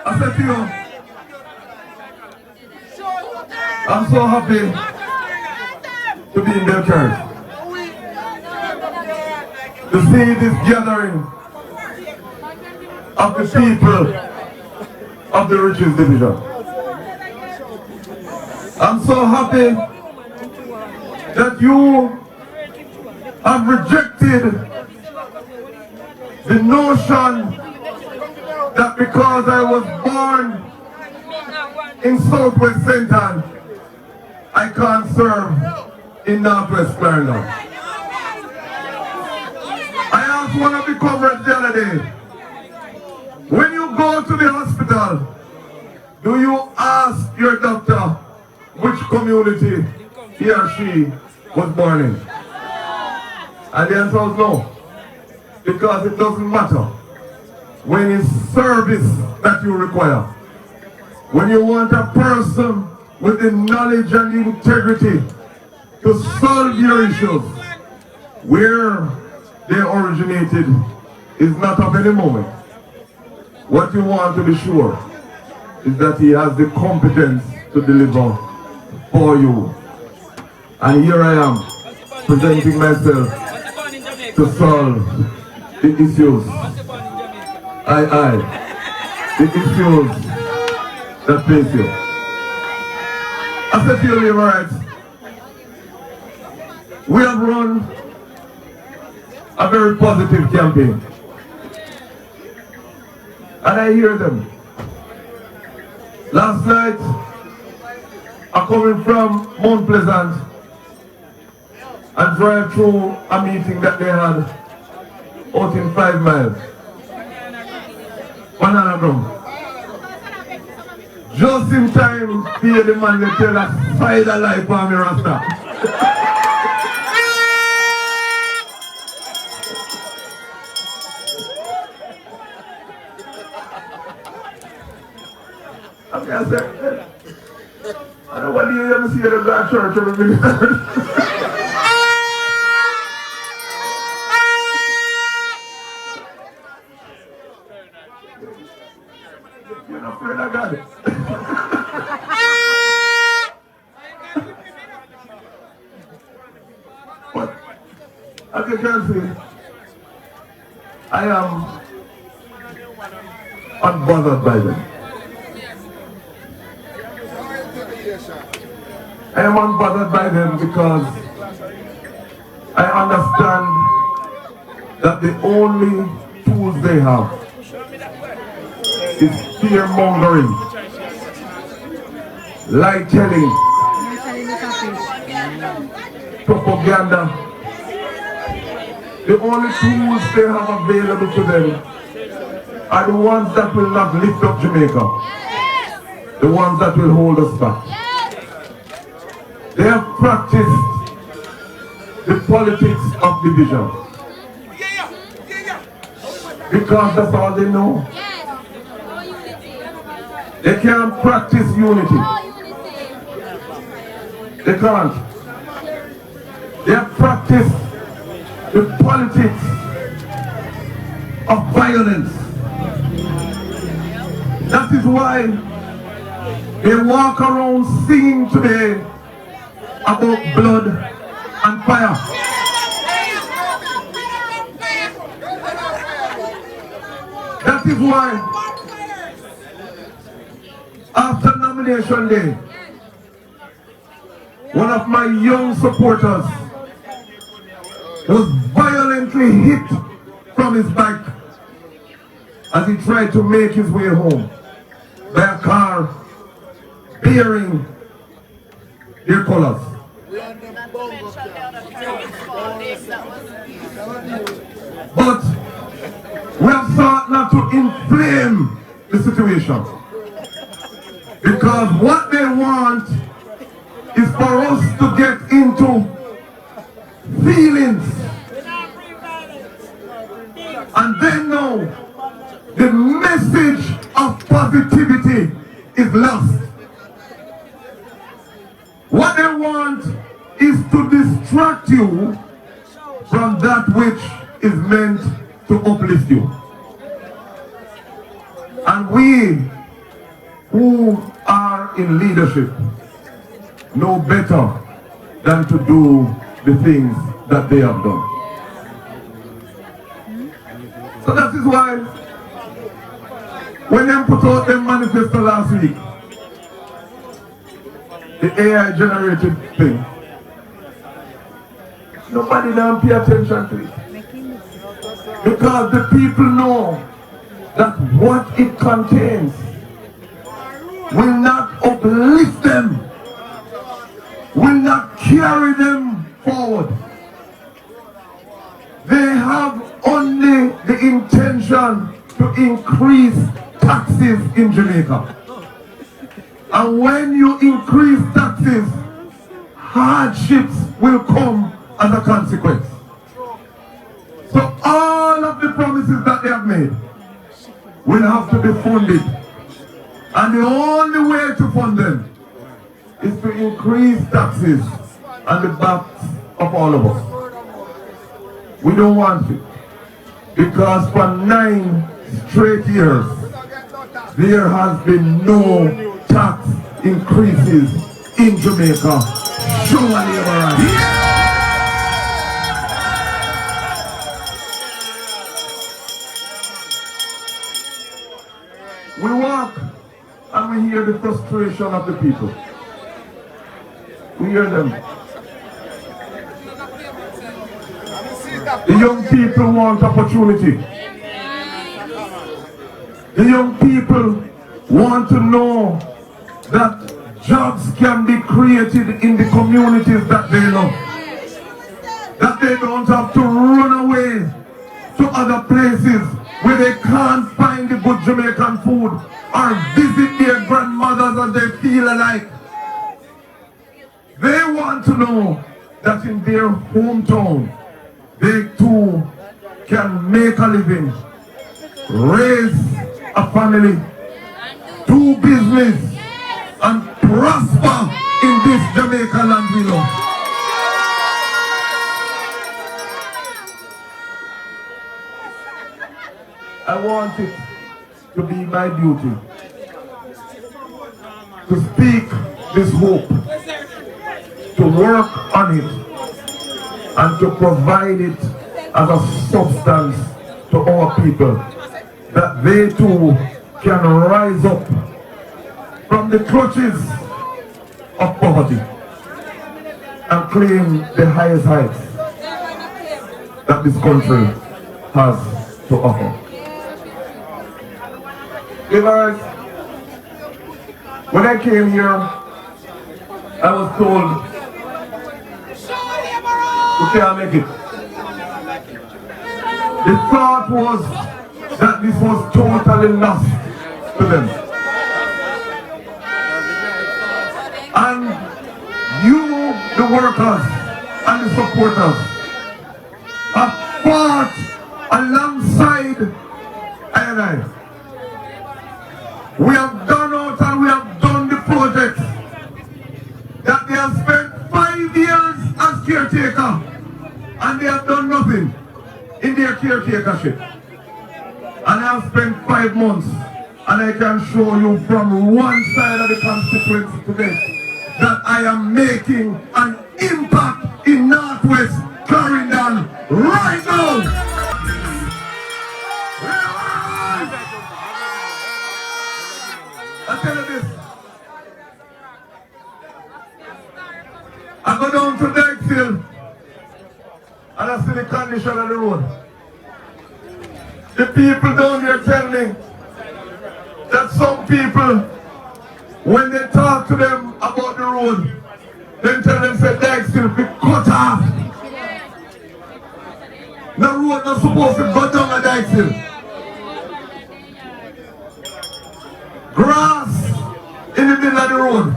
I said to you, I'm so happy to be in their church. To see this gathering of the people of the Riches Division. I'm so happy that you have rejected the notion that because I was born in Southwest St. Anne, I can't serve in Northwest Clarendon. I asked one of the coverage the other day, when you go to the hospital, do you ask your doctor which community he or she was born in? And the answer was no. Because it doesn't matter when it's service that you require. When you want a person with the knowledge and integrity to solve your issues, where they originated is not of any moment. What you want to be sure is that he has the competence to deliver for you. And here I am, presenting myself to solve the issues. The issues that face you. I said to you, Levites, we have run a very positive campaign. And I hear them. Last night, I'm coming from Mount Pleasant and drive through a meeting that they had out in 5 miles. Banana drum. Just in time to hear the man that tell a side of life on me Rasta. Okay, I said, I don't know what you ever see at a black church every minute. You're not afraid I got it. But as you can see, I am unbothered by them. I am unbothered by them because I understand that the only tools they have is fear-mongering, lie-telling, propaganda. The only tools they have available to them are the ones that will not lift up Jamaica. The ones that will hold us back. They have practiced the politics of division. Because that's all they know. They can't practice unity. They can't. They have practiced the politics of violence. That is why they walk around singing today about blood and fire. That is why after nomination day, one of my young supporters was violently hit from his bike as he tried to make his way home by a car bearing their colors. But we have sought not to inflame the situation, because what they want is for us to get into feelings, and they know the message of positivity is lost. What they want is to distract you from that which is meant to uplift you. And we who are in leadership know better than to do the things that they have done. So that is why when they put out their manifesto last week, the AI generated thing, nobody don't pay attention to it. Because the people know that what it contains will not uplift them, will not carry them forward. They have only the intention to increase taxes in Jamaica. And when you increase taxes, hardships will come as a consequence. So all of the promises that they have made will have to be funded. And the only way to fund them is to increase taxes on the backs of all of us. We don't want it. Because for 9 straight years, there has been no tax increases in Jamaica. Surely ever. We walk and we hear the frustration of the people. We hear them. The young people want opportunity. The young people want to know that jobs can be created in the communities that they love. That they don't have to run away to other places where they can't find the good Jamaican food or visit their grandmothers as they feel alike. They want to know that in their hometown, they too can make a living, raise a family, do business, and prosper in this Jamaica land we love. I want it to be my duty to speak this hope, to work on it, and to provide it as a substance to our people, that they too can rise up from the clutches of poverty and claim the highest heights that this country has to offer. Because when I came here, I was told We can't make it. The thought was that this was totally lost to them. And you, the workers and the supporters, have fought alongside I. We have done out and we have done the project that they have spent 5 years as caretaker and they have done nothing in their caretakership. And I have spent 5 months and I can show you from one side of the constituency today that I am making an impact in Northwest Clarendon right now. I tell you this. I go down to Dykefield and I see the condition of the road. The people down there tell me that some people, when they talk to them about the road, they tell them say Dykefield be cut off. The road not supposed to go down at Dykefield. Grass in the middle of the road.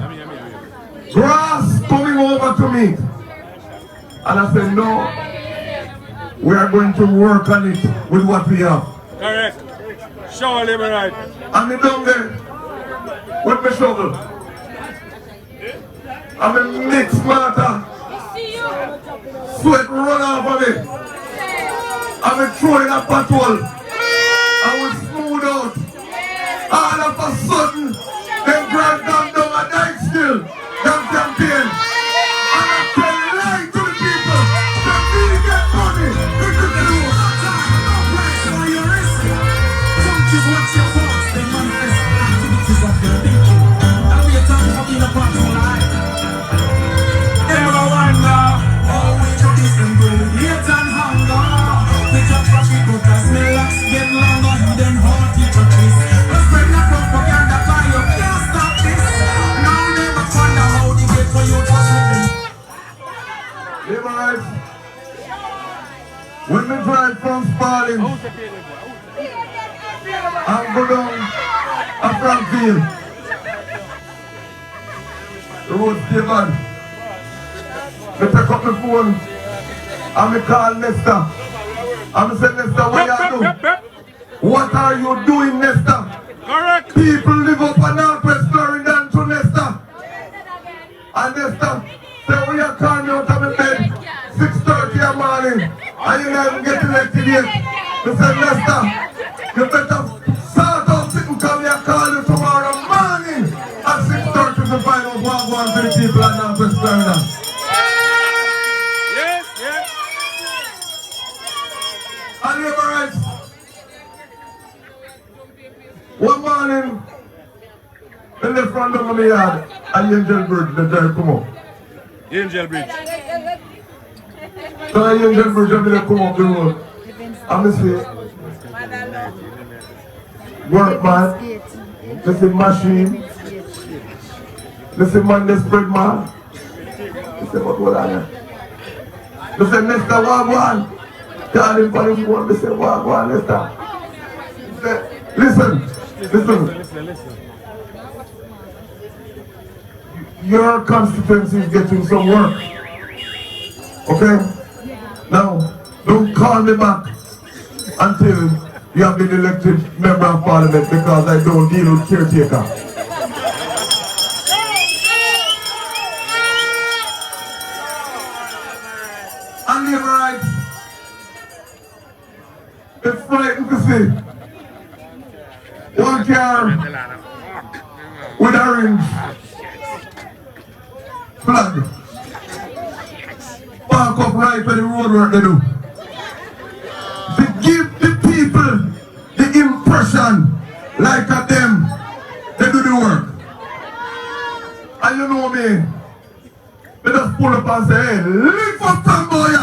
Grass coming over to me. And I said, no, we are going to work on it with what we have. Correct. Surely, right. And me down there with my shovel. I'm a mixed matter. Sweat run off of me. I'm throwing a patrol. I will smooth out. All of a sudden, them grand down a night still, them campaign. And I can lie to the people, that we get money, we can do it. Don't you watch your thoughts, they manifest activities of their thinking. And we are talking about your life. Never wonder how we do this and go hate and hunger. We just rush it out as my locks get longer, hidden heart hypocrites. Propaganda by you can't stop this. Now never wonder how they get for you just living. Liberals, when we drive from Spalding and go down a Frankfield, the road stay bad. I take up my phone and I call Nesta. And I say, Nesta, what you do? What are you doing, Nesta? Correct. People live up on Northwest Clarendon to Nesta. And Nesta say, we are calling out of my bed 6:30 in the morning and you not even get elected yet. I said, Nesta, you better start out sitting come here call you tomorrow morning at 6:30 to find out what going to the people at Northwest Clarendon. Yes, yes. And labor rights. One morning, in the front of my yard, an Angel Bridge, the drive come up. Angel Bridge. So an Angel Bridge, I come up the road. And I say, work man, I say machine, I say man, this bread man. I say, what hold on here? I say, Mr. Wagwan. Tell him for the phone, I say, Wagwan, Mr. I say, listen. Your constituency is getting some work. Okay? Now, don't call me back until you have been elected member of parliament because I don't deal with caretaker. And labor rights. It's frightening to see. One car with orange flag park up right where the road work they do. To give the people the impression like at them they do the work. And you know me, they just pull up and say, hey, lift up Tamboya!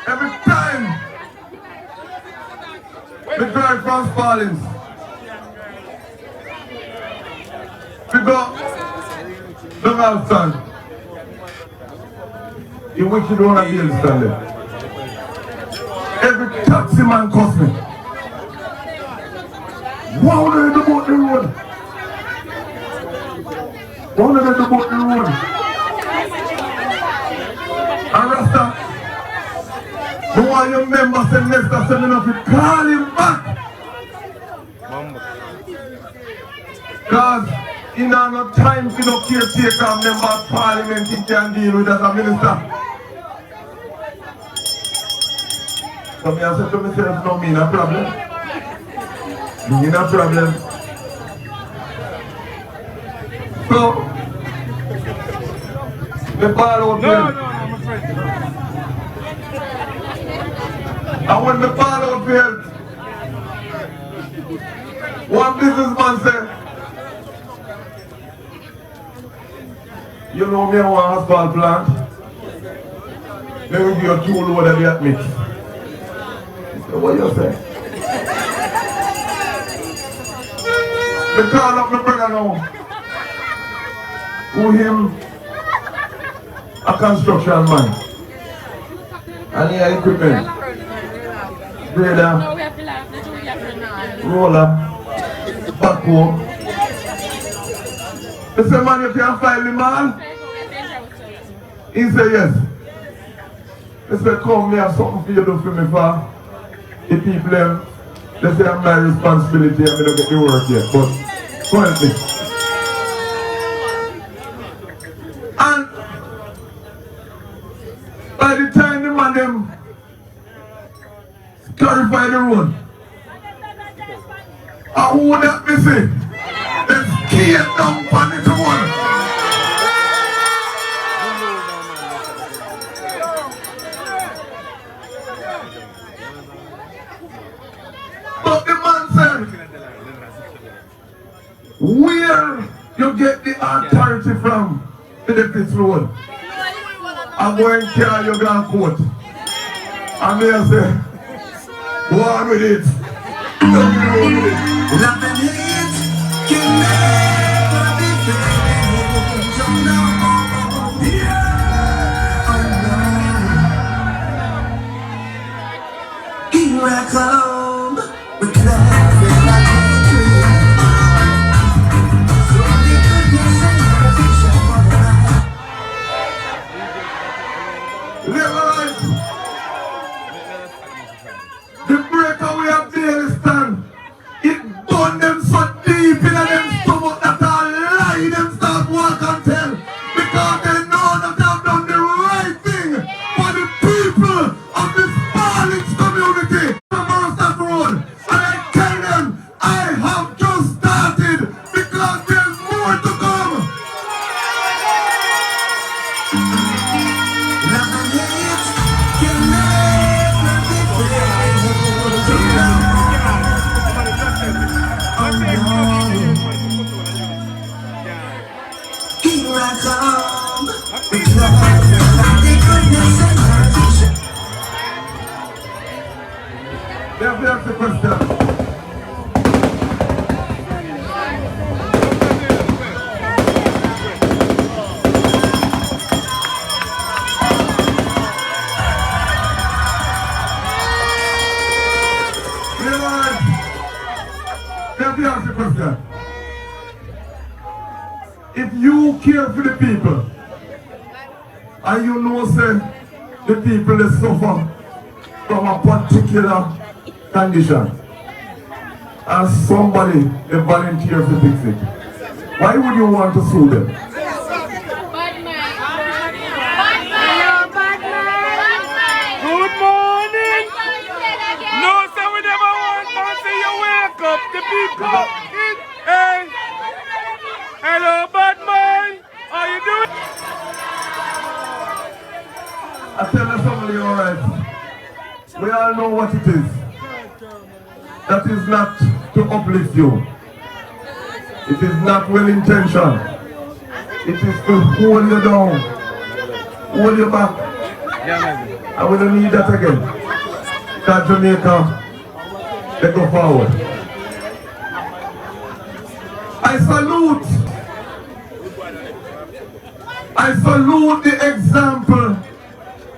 Every time we drive from Spallings, we go down Alston. In which you don't want to be understanding. Every taxi man costs me. Wow, they do about the road. Wow, they do about the road. And Rasta, the one your member said next to send enough, you call him back. Because he has no time for no caretaker member of parliament he can deal with as a minister. So me I said to myself, no, me no problem. Me no problem. So, the ball out here. I'm afraid. And when the ball out here, one businessman said, you know me, I want a asphalt plant. Let me give you 2 load of that mix. What you say? They call up my brother now. Who him a construction man. And he has equipment. Grader, roller, backhoe. They say, man, you can file the man? He said, yes. They said, come, me have something for you to do for me for the people, they say I'm my responsibility and I don't get the work yet, but currently. And by the time the man them clarify the road, and who that me say, they skate down on it one. But the man said, where you get the authority from to the Fifth Road? I'm going to carry your gun coat. And they say, go on with it. Nothing with it. Can never be finished. Here I come with laughing like a tree. So the goodness and mercy shall follow. Live life. The breakaway of daily stand, it burn them so deep in them stomach that all lie them start walk and tell, because they know that they have done the right thing for the people of this Spallings community. That road, and I tell them I have just started because there's more to come. Here I come, because the goodness and mercy. Let me ask the question. Let me ask the question. If you care for the people, and you know, say, the people that suffer from a particular condition, and somebody they volunteer to fix it, why would you want to sue them? Good morning. No, sir, we never want to see you wake up. The people. Hey. Hello, bad man. How you doing? I tell you something, alright. We all know what it is. That is not to uplift you. It is not well intentioned. It is to hold you down, hold you back. And we don't need that again. That Jamaica, they go forward. I salute the example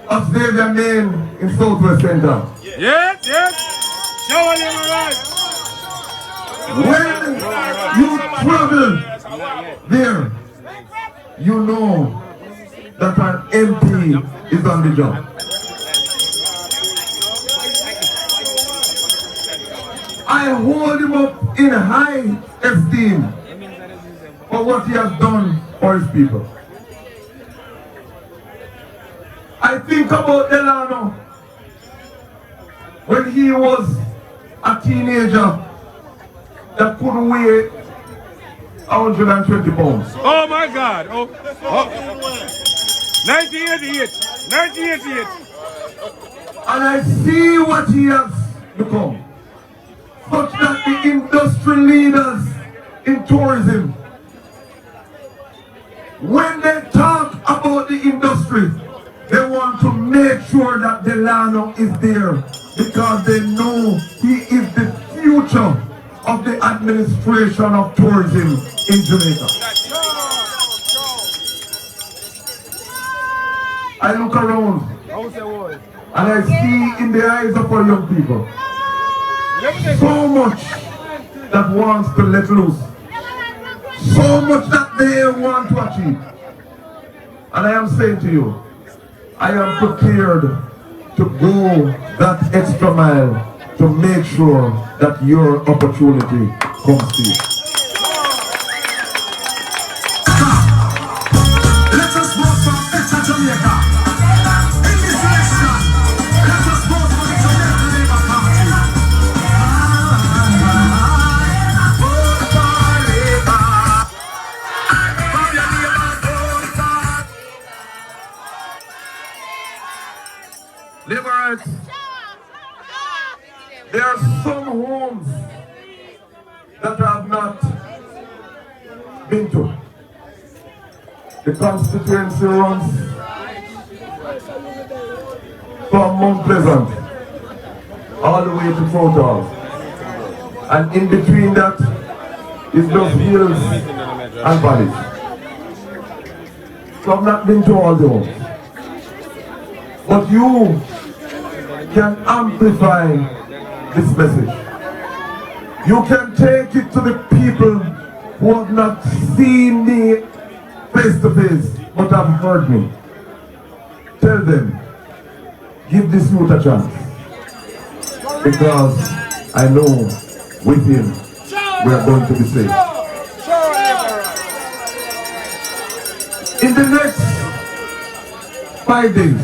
of Xavier Main in Southwest Center. Yes, yes. Show him When you travel there, you know that an MP is on the job. I hold him up in high esteem for what he has done for his people. I think about Delano when he was a teenager that couldn't weigh 120 pounds. Oh my God! Oh. 1988. 1988. And I see what he has become. Such that the industry leaders in tourism, when they talk about the industry, they want to make sure that Delano is there because they know he is the future of the administration of tourism in Jamaica. I look around and I see in the eyes of our young people so much that wants to let loose, so much that they want to achieve. And I am saying to you, I am prepared to go that extra mile to make sure that your opportunity comes to you. Let us vote for better Jamaica. In this election, let us vote for the Jamaica Labour Party. Vote for Labour. From your neighbor, vote for Liberates, there are some homes that I have not been to. The constituency runs from Mount Pleasant all the way to Fort Hall. And in between that is those hills and valleys. So I've not been to all the homes. But you can amplify this message. You can take it to the people who have not seen me face to face, but have heard me. Tell them, give this youth a chance. Because I know with him, we are going to be saved. In the next 5 days,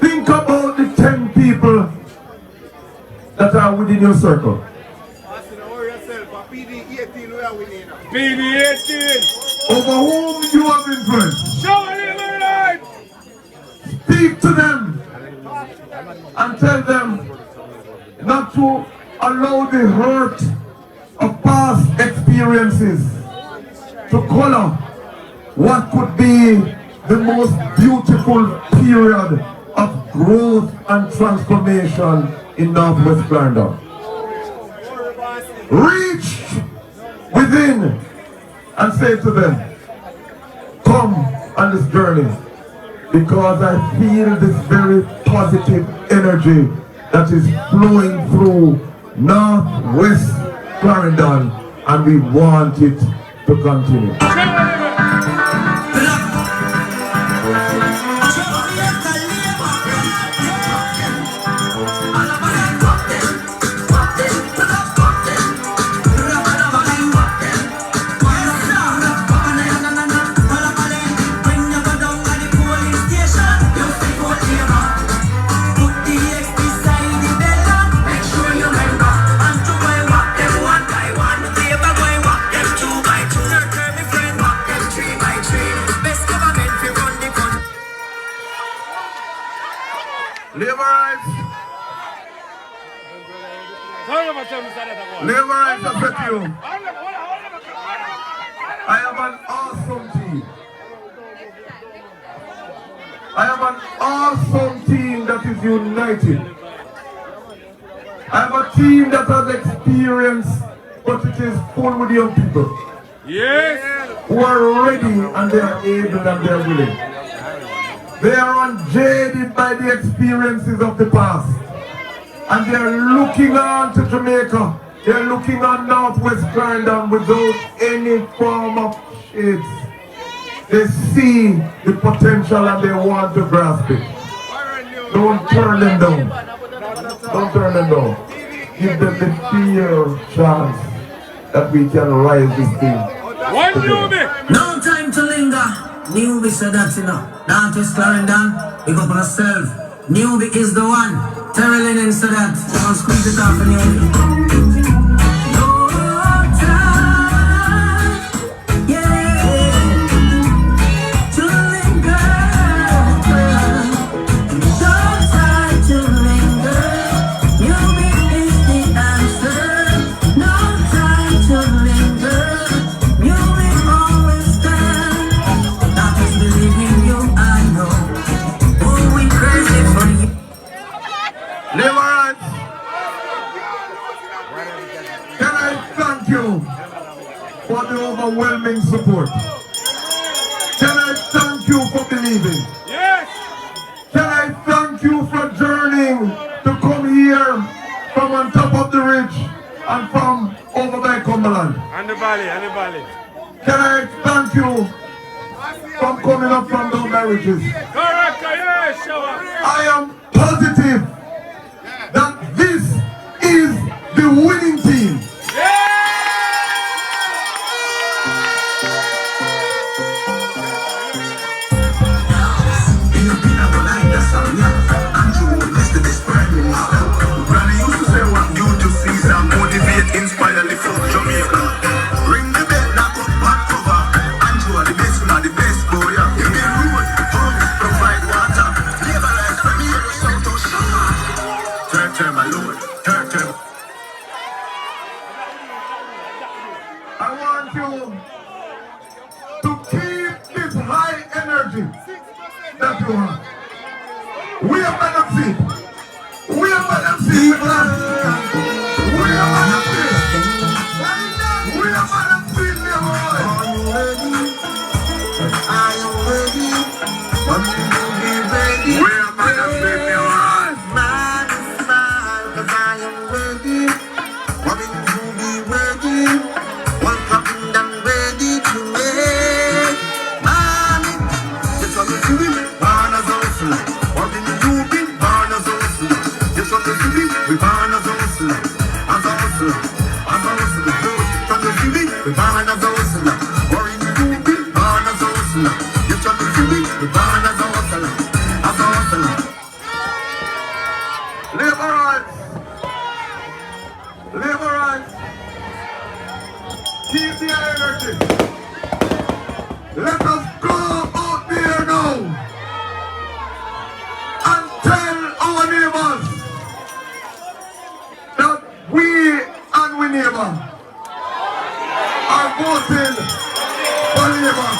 think about the 10 people that are within your circle. PD 18. Over whom you have influence. Show him right. Speak to them and tell them not to allow the hurt of past experiences to color what could be the most beautiful period of growth and transformation in Northwest Clarendon. Reach within and say to them, come on this journey, because I feel this very positive energy that is flowing through Northwest Clarendon, and we want it to continue. Liberates, I said to you, I have an awesome team. I have an awesome team that is united. I have a team that has experience, but it is full with young people. Yes. Who are ready and they are able and they are willing. They are unjaded by the experiences of the past. And they are looking on to Jamaica. They are looking on Northwest Clarendon without any form of shades. They see the potential and they want to grasp it. Don't turn them down. Don't turn them down. Give them the fair chance that we can rise this thing. One Newbie. No time to linger. Newbie said that, you know. Northwest Clarendon, big up on yourself. Newbie is the one. Terry Lennon said that. I'll squeeze it off on Newbie. No time, yeah, to linger. No time to linger. Newbie is the answer. No time to linger. Newbie always stand. That is believing you, I know. Oh, we crazy for you. Deliverance. Can I thank you for the overwhelming support? Can I thank you for believing? Yes. Can I thank you for journeying to come here from on top of the ridge and from over by Cumberland? And the valley, and the valley. Can I thank you from coming up from those marriages? Correct, yes, shower. I am positive that this is the winning team. Inspire the folk Jamaica. Ring the bell, knock up back cover. Andrew are the best, not the best boy. Give me road, home, provide water. Never life from here to south to shore. Turn my lord, turn. I want you to keep this high energy that you have. We are Madam C. We are Madam C. We are Madam C. We are Madam C. Are you ready? Are you ready? Want you to be ready? We are Madam C. Smile, smile, 'cause I am ready. Want you to be ready? One happened and ready to make money. It's on the city, born as hustler. Want you to be born as hustler. It's on the city, we born as hustler. As hustler, as hustler. From the city, we born as hustler. Or in the Newby, born as hustler. It's on the city, we born as hustler. As hustler. Liberals. Liberals. Keep the energy. Let us go out there now and tell our neighbors that we and we neighbor are voting for Labour.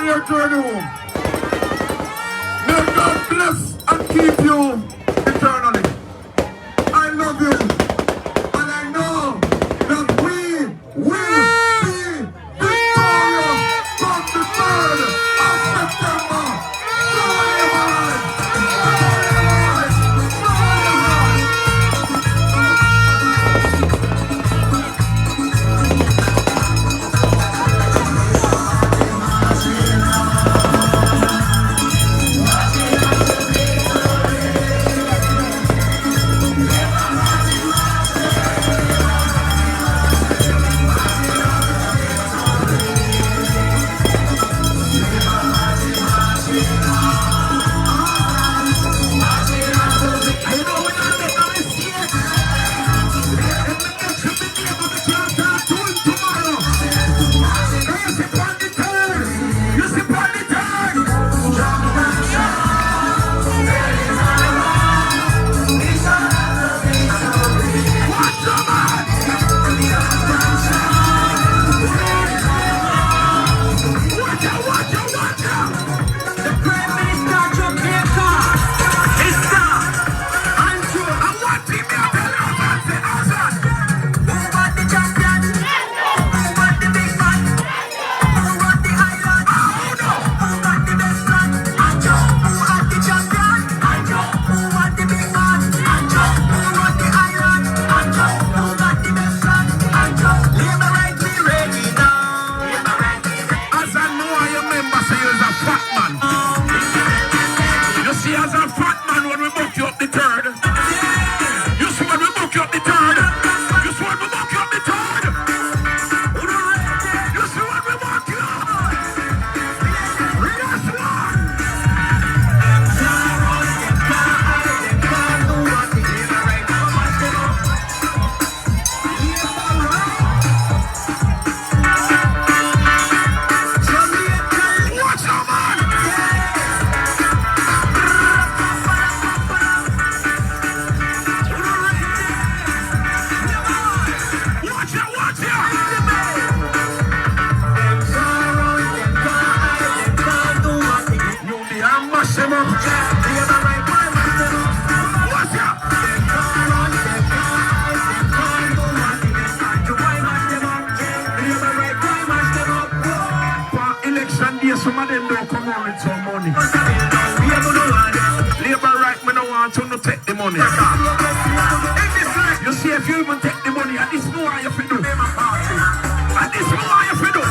Your journey home. May God bless and keep you eternally. I love you, and I know that we will be victorious from the 3rd of September. some of them don't come on with some money. Labor right, me no want to no take the money. You see, if you even take the money, at this more you have to do. At this more you have to do.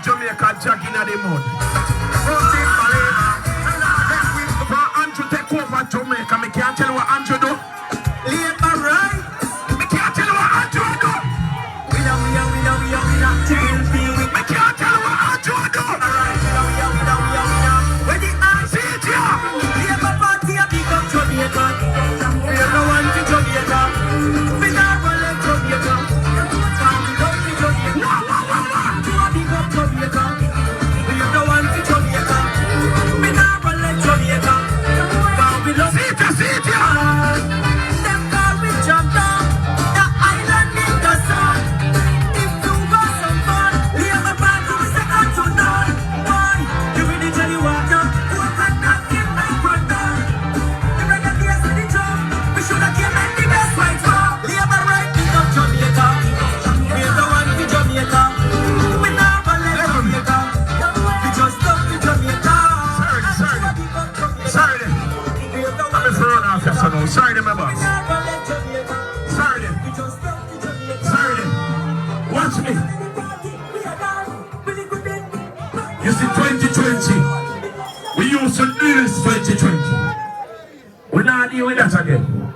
Jamaica jagging at the mud. For Andrew take over Jamaica, me can't tell you what Andrew do. Labor right. Me can't tell you what Andrew do. We know. Me can't tell you what Andrew do. When the answer is yeah. Labor party a big up Jamaica. We are no one to Jamaica. We not gonna let Jamaica. Sorry, my boss. Sorry. Watch me. You see, 2020. We used to do this 2020. We're not dealing with that again.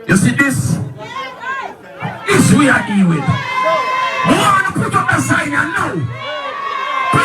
You see this? This we are dealing with.